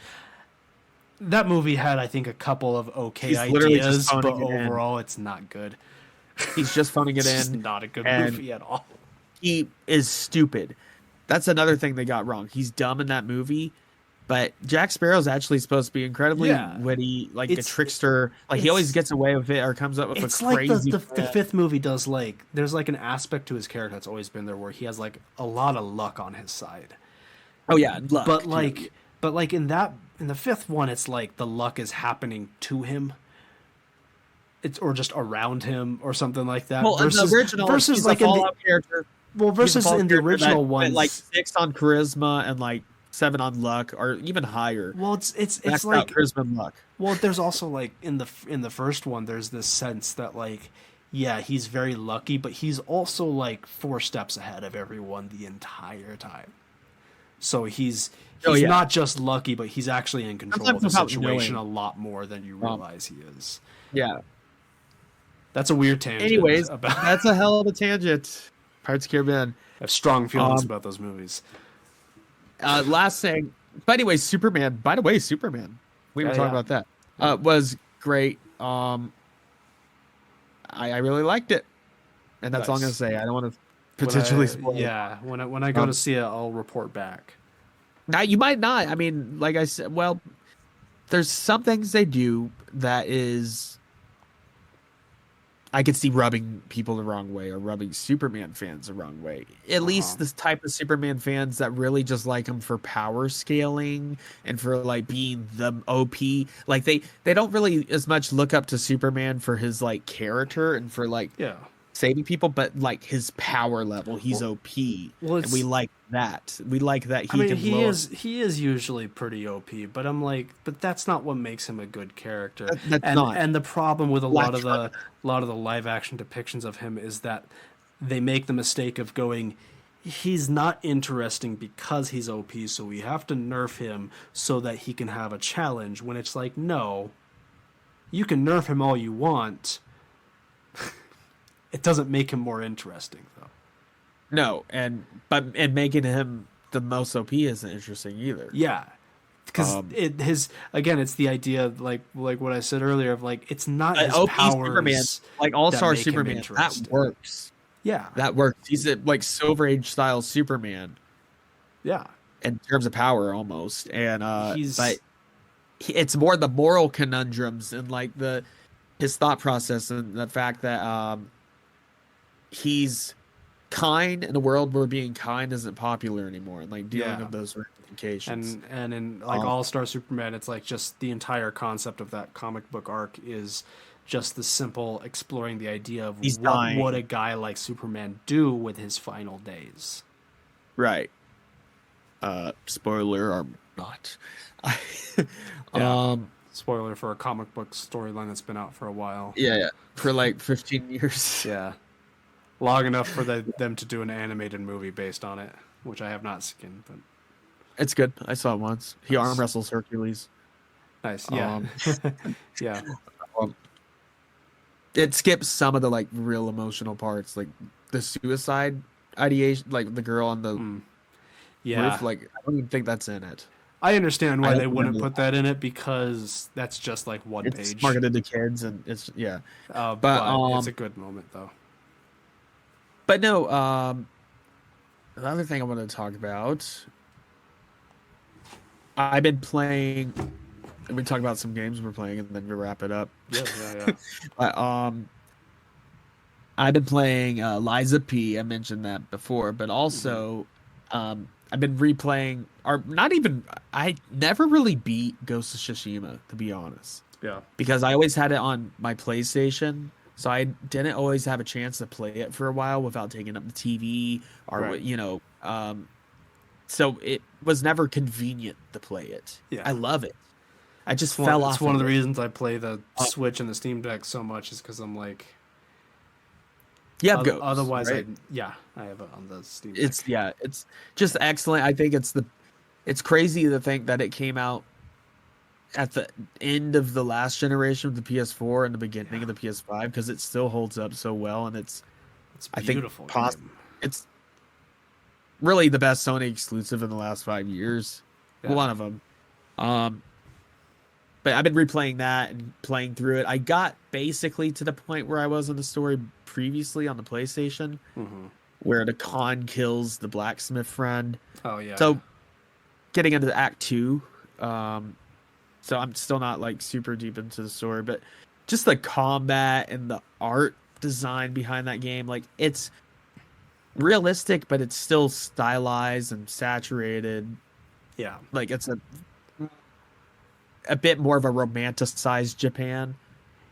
That movie had, I think, a couple of okay He's literally just ideas, but phoning it in. overall, it's not good. He's just phoning it It's just in. not a good and- movie at all. He is stupid. That's another thing they got wrong. He's dumb in that movie, but Jack Sparrow's actually supposed to be incredibly Yeah. witty, like a It's- trickster. Like he it's- always gets away with it or comes up with It's a like crazy. the fifth movie does. Like, there's like an aspect to his character that's always been there where he has like a lot of luck on his side. Oh yeah, luck, But too. like in the fifth one, it's like the luck is happening to him. It's or just around him or something like that. well, in the original, versus he's like a in Fallout character. well, He's a versus Fallout in the character original that ones, like 6 on charisma and like 7 on luck, or even higher. well, it's Maxed like out charisma and luck. well, there's also like in the first one, there's this sense that like, yeah, he's very lucky, but he's also like 4 steps ahead of everyone the entire time. So he's Oh, yeah. not just lucky, but he's actually in control Sometimes of the without situation knowing. a lot more than you realize he is. Yeah. That's a weird tangent. Anyways, about I that's a hell of a tangent. Pirates of the Caribbean. have strong feelings about those movies. Last thing, but anyway, Superman. By the way, Superman. We were Yeah, talking yeah. about that. Was great. I really liked it, and that's all I'm gonna Nice. say. I don't want to potentially spoil it. Yeah, when I go to see it, I'll report back. Now you might not. I mean, like I said, well, there's some things they do that is I could see rubbing people the wrong way or rubbing Superman fans the wrong way. At least this type of Superman fans that really just like him for power scaling and for like being the OP. Like they don't really as much look up to Superman for his like character and for like Yeah. saving people, but like his power level, he's OP, and we like that. We like that I mean, can he blow up. he is usually pretty OP, but I'm like, but that's not what makes him a good character. That's not. And the problem with a Black lot of the live action depictions of him is that they make the mistake of going, he's not interesting because he's OP, so we have to nerf him so that he can have a challenge. When it's like, no, you can nerf him all you want. It doesn't make him more interesting, though. No, and making him the most OP isn't interesting either. Yeah, because it's the idea like what I said earlier of like it's not his OP powers Superman, like All-Star that make him Superman, that interesting. works. Yeah, That works. He's a like Silver Age style Superman yeah. in terms of power almost, and He's it's more the moral conundrums and like his thought process and the fact that he's kind in a world where being kind isn't popular anymore, and like dealing with those ramifications. and in like All-Star Superman, it's like just the entire concept of that comic book arc is just the simple exploring the idea of what would a guy like Superman do with his final days. Right. Spoiler or not. Yeah. Spoiler for a comic book storyline that's been out for a while. Yeah. For like 15 years. Yeah. Long enough for them to do an animated movie based on it, which I have not seen. But it's good. I saw it once. He arm wrestles Hercules. Nice. Yeah. Yeah. It skips some of the like real emotional parts, like the suicide ideation, like the girl on the roof. Like I don't even think that's in it. I understand why they wouldn't put that in it because that's just like one page. It's marketed to kids, and it's but it's a good moment though. But no, the other thing I want to talk about, I've been playing. We talk about some games we're playing, and then we wrap it up. Yeah. But, I've been playing Liza P. I mentioned that before, but also I've been replaying, or not even. I never really beat Ghost of Tsushima, to be honest. Yeah. Because I always had it on my PlayStation. So I didn't always have a chance to play it for a while without taking up the TV or, so it was never convenient to play it. Yeah. I love it. I just fell off. It's one of the reasons I play the Switch and the Steam Deck so much is because I'm like, Ghosts, otherwise, right? I have it on the Steam Deck. It's just excellent. I think it's crazy to think that it came out at the end of the last generation of the PS4 and the beginning of the PS5 because it still holds up so well, and it's beautiful. It's really the best Sony exclusive in the last 5 years. Yeah. One of them. But I've been replaying that and playing through it. I got basically to the point where I was in the story previously on the PlayStation, where the Khan kills the blacksmith friend. Oh yeah. So getting into Act 2. So I'm still not like super deep into the story, but just the combat and the art design behind that game, like it's realistic, but it's still stylized and saturated. Yeah. Like it's a bit more of a romanticized Japan.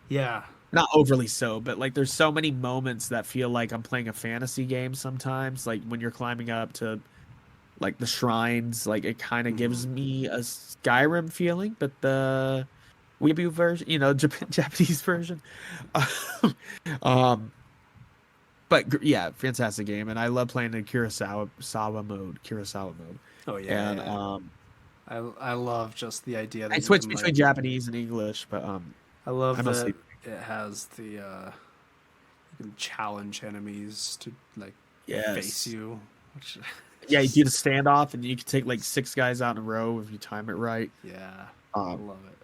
Yeah. Not overly so, but like there's so many moments that feel like I'm playing a fantasy game sometimes, like when you're climbing up to like the shrines, like it kind of gives me a Skyrim feeling, but the Weeaboo version, Japanese version. But yeah, fantastic game, and I love playing the Kurosawa mode. Oh yeah. And I love just the idea that I switch between Japanese and English, but I love that it has the you can challenge enemies to like face you. Which, yeah, you do the standoff, and you can take like 6 guys out in a row if you time it right. Yeah, I love it.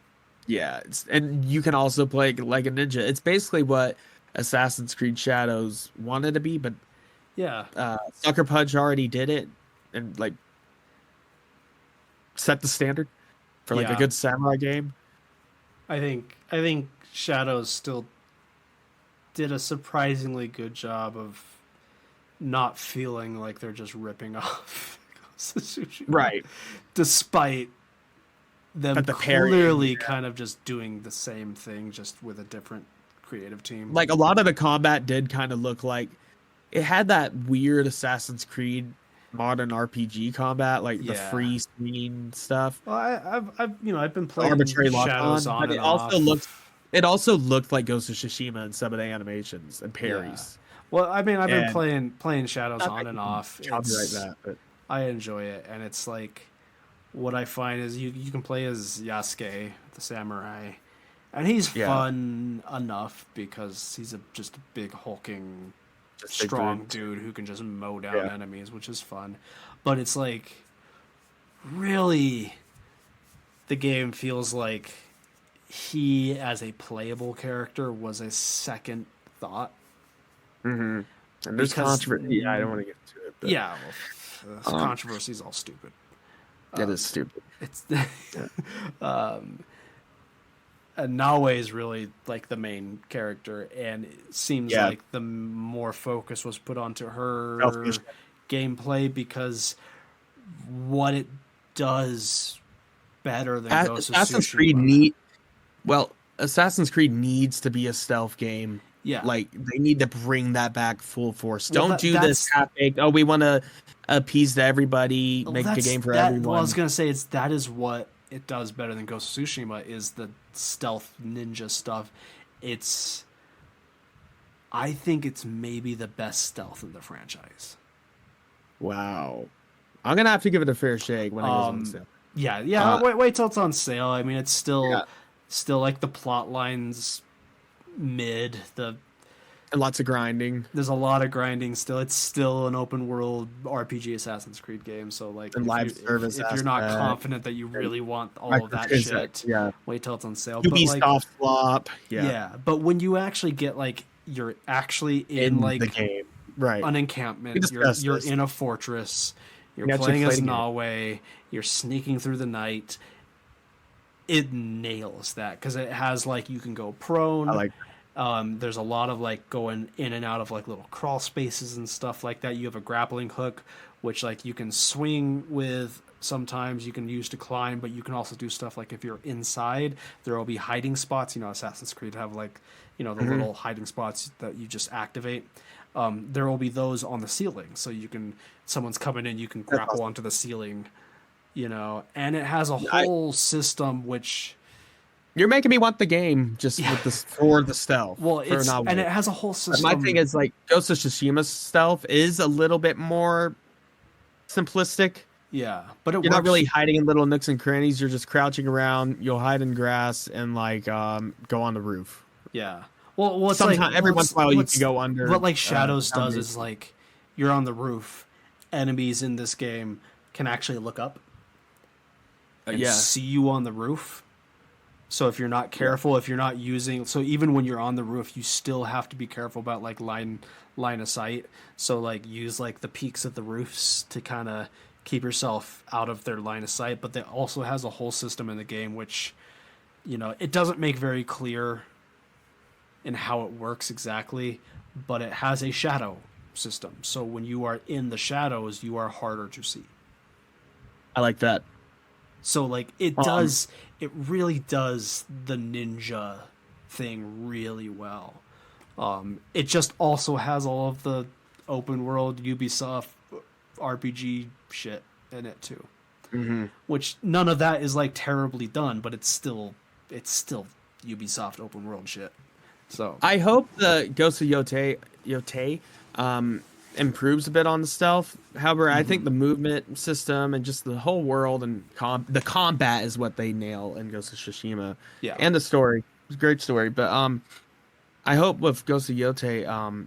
Yeah, and you can also play like a ninja. It's basically what Assassin's Creed Shadows wanted to be, but Yeah, Sucker Punch already did it and like set the standard for like a yeah. good samurai game. I think Shadows still did a surprisingly good job of not feeling like they're just ripping off Ghost of Tsushima, Right. despite them But the parrying, clearly kind of just doing the same thing, just with a different creative team. like a lot of the combat did kind of look like it had that weird Assassin's Creed modern RPG combat, like the Yeah. free screen stuff, Well, I've been the playing arbitrary lock Shadows on, on but and off. it also looked like Ghost of Tsushima in some of the animations and Yeah. parries. Well, I mean, I've been And playing Shadows not on that and you can off. copyright It's that, but I enjoy it, and it's like what I find is you can play as Yasuke, the samurai, and he's yeah, fun enough because he's just a big hulking, just big strong dude. dude who can just mow down Yeah. enemies, which is fun. But it's like really the game feels like he as a playable character was a second thought Mm-hmm. And there's because controversy. Yeah, I don't want to get into it, but yeah, well, controversy is all stupid. that is stupid. It's Yeah. and Nawe is really like the main character, and it seems Yeah. like the more focus was put onto her Selfish. gameplay because what it does better than Ghost of Assassin's Creed Tsushima. Assassin's Creed needs to be a stealth game. Yeah, Like they need to bring that back full force. well, Don't do this half-baked. Oh, we want to appease to everybody, make a game for everyone. Well, I was gonna say that is what it does better than Ghost of Tsushima is the stealth ninja stuff. It's I think it's maybe the best stealth in the franchise. Wow, I'm gonna have to give it a fair shake when it goes on sale. Yeah. Wait till it's on sale. I mean, it's Yeah. still like the plot lines mid. And lots of grinding There's a lot of grinding still. It's still an open world RPG Assassin's Creed game. So like, and live service. if you're not aspect, confident that you really want all of that microtransactions, shit, yeah, wait till it's on sale. But like, Ubisoft flop, yeah. But when you actually get like you're actually in like the game, right? an We encampment, discussed you're this. in a fortress, you're You actually playing play as the game. Nawe, you're sneaking through the night. It nails that because it has like you can go prone. I like. There's a lot of like going in and out of like little crawl spaces and stuff like that. You have a grappling hook, which like you can swing with. Sometimes you can use to climb, but you can also do stuff like if you're inside, there will be hiding spots. You know, Assassin's Creed have like, the little hiding spots that you just activate. There will be those on the ceiling, so someone's coming in, you can grapple onto the ceiling. And it has a whole system which. You're making me want the game just with this for the stealth. Well, for and it has a whole system. My thing is like Ghost of Tsushima's stealth is a little bit more simplistic. Yeah, but You're not really hiding in little nooks and crannies. You're just crouching around. You'll hide in grass and like go on the roof. Yeah. Well, it's sometimes like, every once in a while you can go under. What like Shadows does is like you're on the roof. Enemies in this game can actually look up and see you on the roof. So if you're not careful, if you're not using, so even when you're on the roof, you still have to be careful about like line of sight. So like use like the peaks of the roofs to kind of keep yourself out of their line of sight. But it also has a whole system in the game which, it doesn't make very clear in how it works exactly, but it has a shadow system. So when you are in the shadows, you are harder to see. I like that. So like it really does the ninja thing really well. It just also has all of the open world Ubisoft RPG shit in it too. Mm-hmm. Which none of that is like terribly done, but it's still Ubisoft open world shit. So I hope the Ghost of Yotei improves a bit on the stealth. However, I think the movement system and just the whole world and the combat is what they nail in Ghost of Tsushima. Yeah, and the story, it's a great story. But I hope with Ghost of Yotei,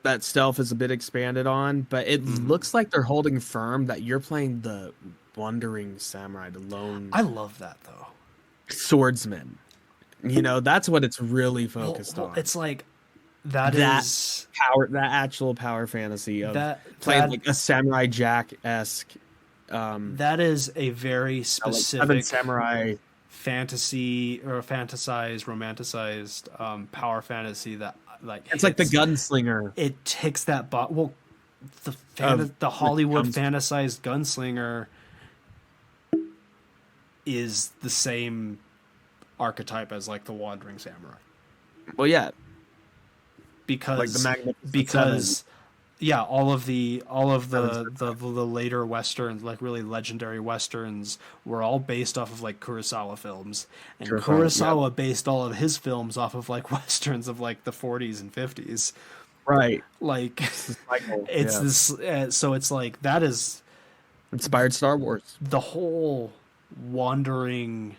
that stealth is a bit expanded on. But it looks like they're holding firm that you're playing the wandering samurai, the lone I love that though. swordsman. You know, that's what it's really focused on. It's like that is power, that actual power fantasy of playing that like a Samurai Jack-esque. That is a very Like specific samurai. fantasy or fantasized, romanticized power fantasy that It's like the gunslinger. It ticks that box. Well, Of the Hollywood comes- fantasized gunslinger is the same archetype as like the wandering samurai. Well, yeah, Because like the Magnificent because yeah, all of the Seven. the later westerns, like really legendary westerns, were all based off of like Kurosawa films, and Kurosawa based all of his films off of like westerns of like the 40s and 50s. Right. Like It's this, so it's like that is inspired Star Wars. the whole wandering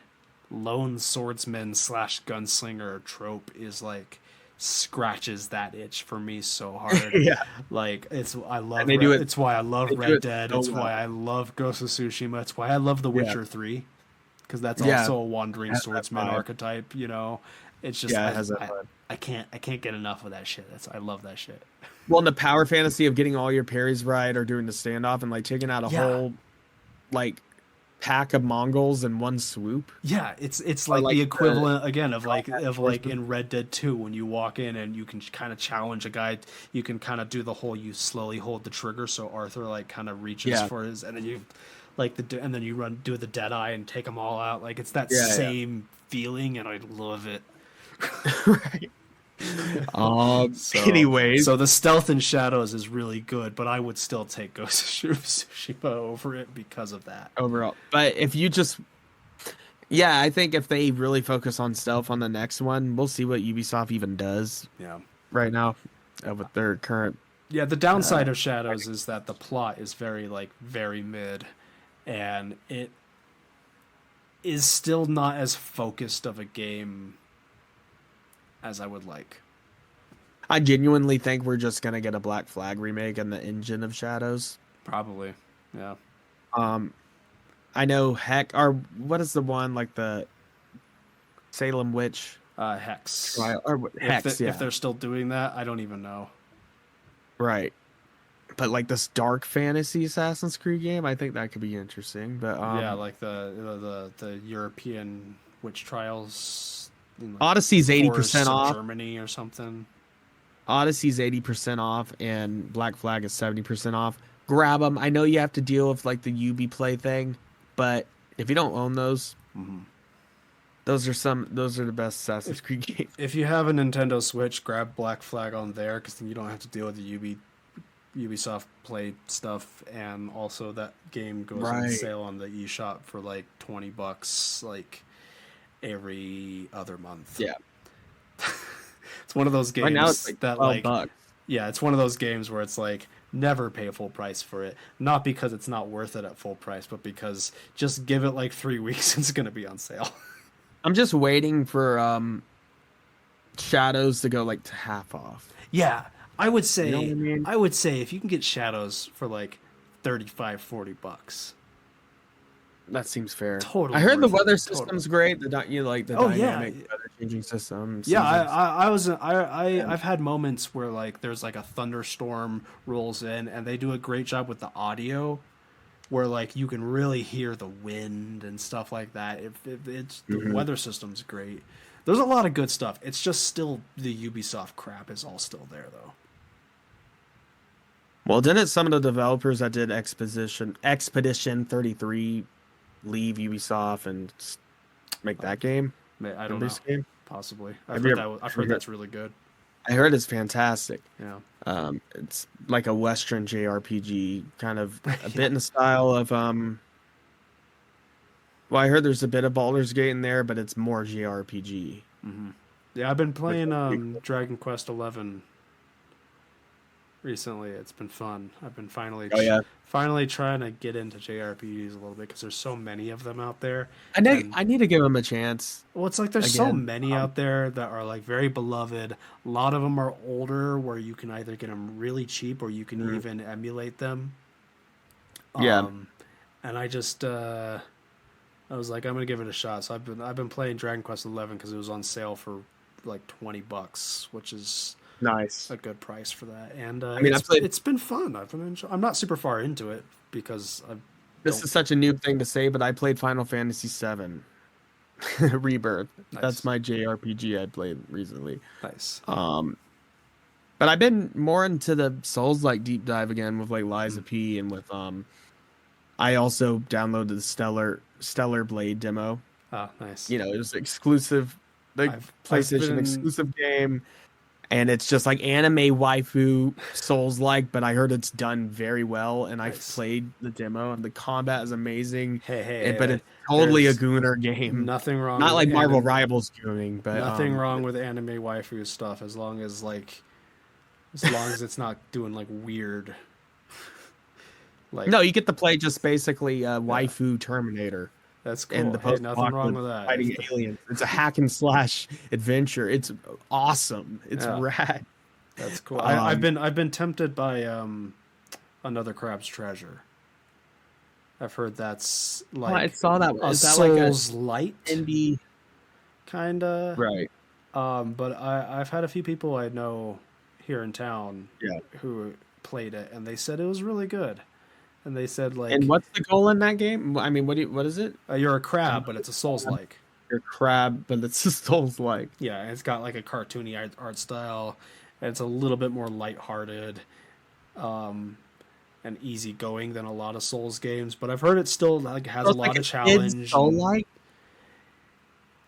lone swordsman / gunslinger trope is like scratches that itch for me so hard. Yeah. Like it's why I love They do Red it Dead. so It's well. why I love Ghost of Tsushima. It's why I love The Witcher 3, because that's also a wandering swordsman archetype. You know, it's just it has that I can't get enough of that shit. I love that shit. Well, in the power fantasy of getting all your parries right or doing the standoff and like taking out a whole like pack of Mongols in one swoop. Yeah, it's like the equivalent again of like in Red Dead 2 when you walk in and you can kind of challenge a guy. You can kind of do the whole you slowly hold the trigger so Arthur like kind of reaches for his, and then you like and then you do the dead eye and take them all out. Like it's that same feeling, and I love it. Right. Anyways, so the stealth in Shadows is really good, but I would still take Ghost of Tsushima over it because of that overall. But if you just, I think if they really focus on stealth on the next one, we'll see what Ubisoft even does. Yeah. Right now, with their current. Yeah, the downside of Shadows is that the plot is very mid, and it is still not as focused of a game as I would like. I genuinely think we're just gonna get a Black Flag remake in the engine of Shadows. Probably, yeah. I know what is the one like the Salem Witch Hex trial or Hex? If they're still doing that, I don't even know. Right, but like this dark fantasy Assassin's Creed game, I think that could be interesting. But like the European witch trials. Odyssey's 80% off. Germany or something. Odyssey's 80% off, and Black Flag is 70% off. Grab them. I know you have to deal with like the Ubi Play thing, but if you don't own those, those are the best Assassin's Creed games. If you have a Nintendo Switch, grab Black Flag on there, because then you don't have to deal with the Ubisoft Play stuff, and also that game goes on sale on the eShop for like $20, like every other month. Yeah. It's one of those games right now it's like that like $12. Yeah, it's one of those games where it's like never pay full price for it. Not because it's not worth it at full price, but because just give it like 3 weeks and it's going to be on sale. I'm just waiting for Shadows to go like to half off. Yeah, I would say You know what I mean? I would say if you can get Shadows for like $35-$40. That seems fair. Totally I heard the worth it. weather system's great. The dynamic weather changing system. Yeah, I've had moments where like there's like a thunderstorm rolls in, and they do a great job with the audio, where like you can really hear the wind and stuff like that. The weather system's great. There's a lot of good stuff. It's just still the Ubisoft crap is all still there though. Well, didn't some of the developers that did Expedition 33 leave Ubisoft and make that game? I don't know. Game? Possibly. I've heard that's really good. I heard it's fantastic. Yeah. It's like a Western JRPG, kind of a bit in the style of well, I heard there's a bit of Baldur's Gate in there, but it's more JRPG. Mm-hmm. Yeah, I've been playing Dragon Quest XI recently. It's been fun. I've been finally trying to get into JRPGs a little bit because there's so many of them out there. I need to give them a chance. Well, it's like there's so many out there that are like very beloved. A lot of them are older, where you can either get them really cheap or you can even emulate them. and I just I was like, I'm gonna give it a shot. So I've been playing Dragon Quest XI because it was on sale for like $20, which is Nice. a good price for that. And I mean, I played. it's been fun. I'm not super far into it because I This don't. is such a noob thing to say, but I played Final Fantasy VII Rebirth. That's Nice, my JRPG I played recently. nice. But I've been more into the Souls like deep dive again with like Liza P and with I also downloaded the Stellar Blade demo. Ah, nice. You know, it was exclusive, the I've PlayStation been exclusive game, and it's just like anime waifu Souls like, but I heard it's done very well, and I've nice. played the demo, and the combat is amazing, but Hey, it's totally a there's Gooner game. nothing wrong Not with like Marvel Rivals Gooning, but nothing wrong with anime waifu stuff as long as it's not doing like weird like no, you get to play just basically yeah, waifu Terminator that's and cool. the Hey, nothing wrong post-apocalypse with that. fighting aliens. It's a hack and slash adventure. It's awesome. It's Yeah, rad. that's cool. Um, I've been tempted by another Crab's Treasure. I've heard that's I like saw that. a Is that like a Souls light indie? kinda. Right. But I've had a few people I know here in town Yeah. who played it, and they said it was really good. And they said And like what's the goal in that game? I mean, what is it? you're a I'm crab, but it's a Souls like. your crab, but it's just Souls like. Yeah, it's got like a cartoony art style. And it's a little bit more lighthearted, and easygoing than a lot of Souls games. But I've heard it still like has So a it's like lot a of kid's challenge. Soul like.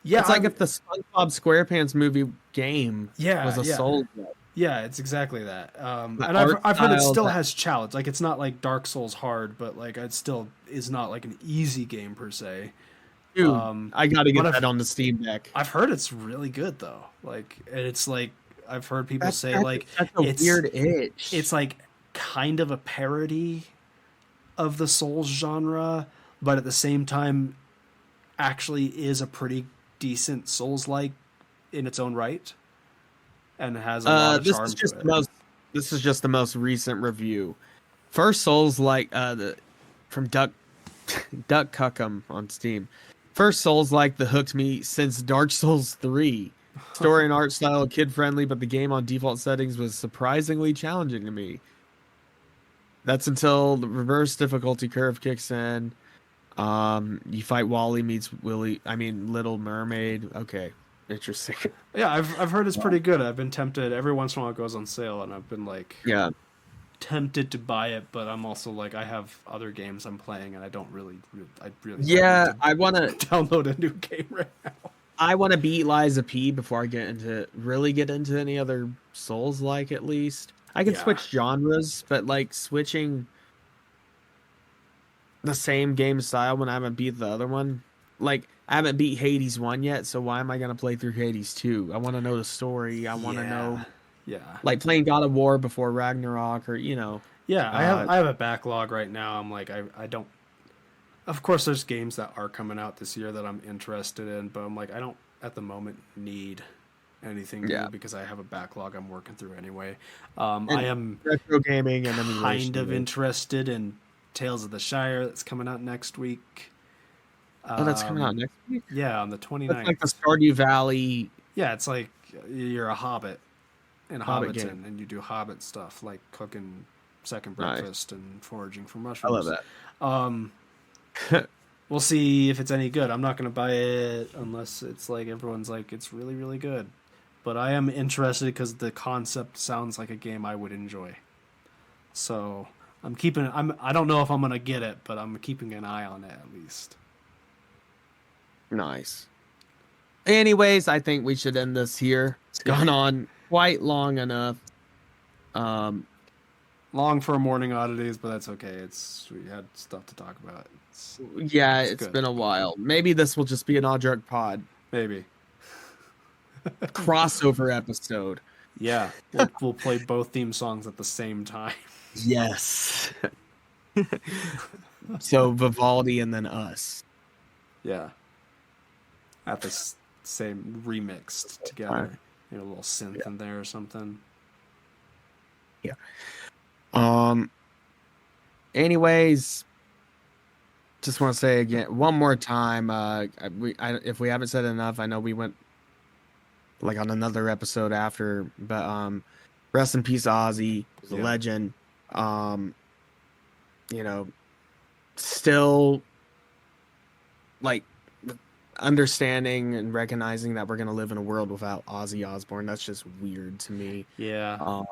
Yeah, It's like if the SpongeBob SquarePants movie game yeah, was a yeah, Souls like. yeah. It's exactly that. The And art I've heard it style, still that has challenge. Like it's not like Dark Souls hard, but like it still is not like an easy game per se. dude, I gotta But get that on the Steam Deck. I've heard it's really good though. Like and it's like I've heard people say like That's a it's weird itch. it's like kind of a parody of the Souls genre, but at the same time actually is a pretty decent Souls like in its own right and has a lot of This charm is to just it. the most. This is just the most recent review. First Souls like the from Duck Cuckum on Steam. First Souls like the hooked me since Dark Souls 3. Story and art style kid friendly, but the game on default settings was surprisingly challenging to me. That's until the reverse difficulty curve kicks in. You fight Wally meets Willy. I mean, Little Mermaid. Okay, interesting. Yeah, I've heard it's pretty good. I've been tempted every once in a while it goes on sale and I've been like Yeah, tempted to buy it, but I'm also like I have other games I'm playing and I don't really I really don't yeah. need I wanna. to download a new game right now. I want to beat Liza P before I really get into any other Souls like at least. I can Yeah. switch genres, but like switching the same game style when I haven't beat the other one. Like I haven't beat Hades 1 yet, so why am I gonna play through Hades 2? I want to know the story. I want to know Yeah. like playing God of War before Ragnarok or Yeah, uh I have a backlog right now. I'm like I don't. Of course, there's games that are coming out this year that I'm interested in, but I'm like I don't at the moment need anything yeah. new because I have a backlog I'm working through anyway. And I am retro gaming and kind emulation. of interested in Tales of the Shire that's coming out next week. Oh, that's coming out next week. Yeah, on the That's 29th. like the Stardew Valley Yeah, it's like you're a hobbit in Hobbit Hobbiton, game. and you do hobbit stuff like cooking second Nice. breakfast and foraging for I mushrooms. love that. We'll see if it's any good. I'm not going to buy it unless it's like everyone's like it's really really good. But I am interested because the concept sounds like a game I would enjoy. So I'm keeping. I don't know if I'm going to get it, but I'm keeping an eye on it at least. Nice. Anyways, I think we should end this here. It's gone on quite long enough. Long for Morning Oddities, but that's okay. We had stuff to talk about. Yeah, it's good. been a while. Maybe this will just be an Odd Drug Pod Maybe. crossover episode. Yeah, we'll play both theme songs at the same time. Yes. So Vivaldi and then us. Yeah. At the same remixed together. You know, a little synth in there or something. Yeah. Anyways, just want to say again, one more time, if we haven't said enough, I know we went like on another episode after, but rest in peace, Ozzy, the legend. You know, still like understanding and recognizing that we're gonna live in a world without Ozzy Osbourne. That's just weird to me. Yeah.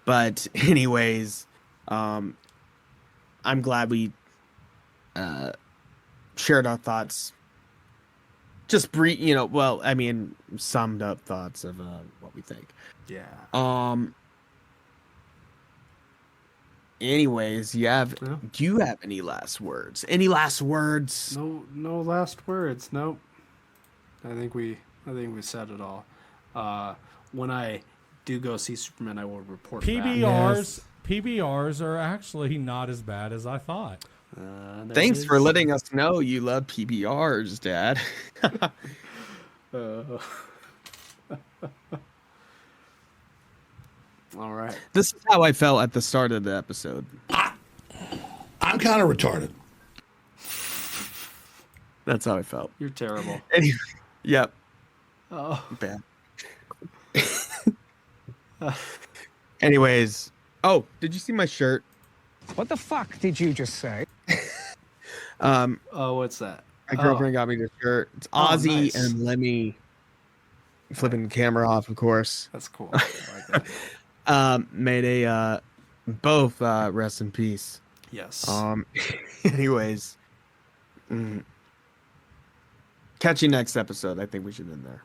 But anyways, I'm glad we shared our thoughts. Just brief, well, I mean, summed up thoughts of what we think. Yeah. Anyways, do you have any last words? Any last words? No last words. Nope. I think we said it all. When I do go see Superman, I will report PBRs. back. PBRs are actually not as bad as I thought. Thanks for letting us know you love PBRs, Dad. All right. This is how I felt at the start of the episode. I'm kind of retarded. That's how I felt. You're terrible. Anyway, yep. Oh. Bad. Anyways. Oh, did you see my shirt? What the fuck did you just say? Oh, what's that? My girlfriend got me this shirt. It's Ozzy nice. and Lemmy flipping the camera off, of course. That's cool. I like that. Made a both rest in peace. Yes. Anyways. Catch you next episode. I think we should end there.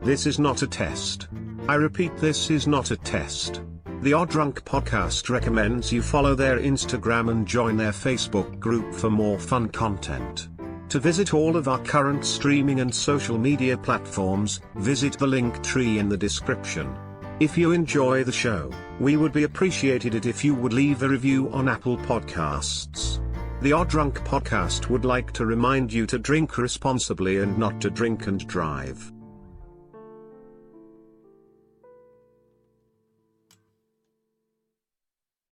This is not a test. I repeat, this is not a test. The Odd Drunk Podcast recommends you follow their Instagram and join their Facebook group for more fun content. To visit all of our current streaming and social media platforms, visit the link tree in the description. If you enjoy the show, we would be appreciated it if you would leave a review on Apple Podcasts. The Odd Drunk Podcast would like to remind you to drink responsibly and not to drink and drive.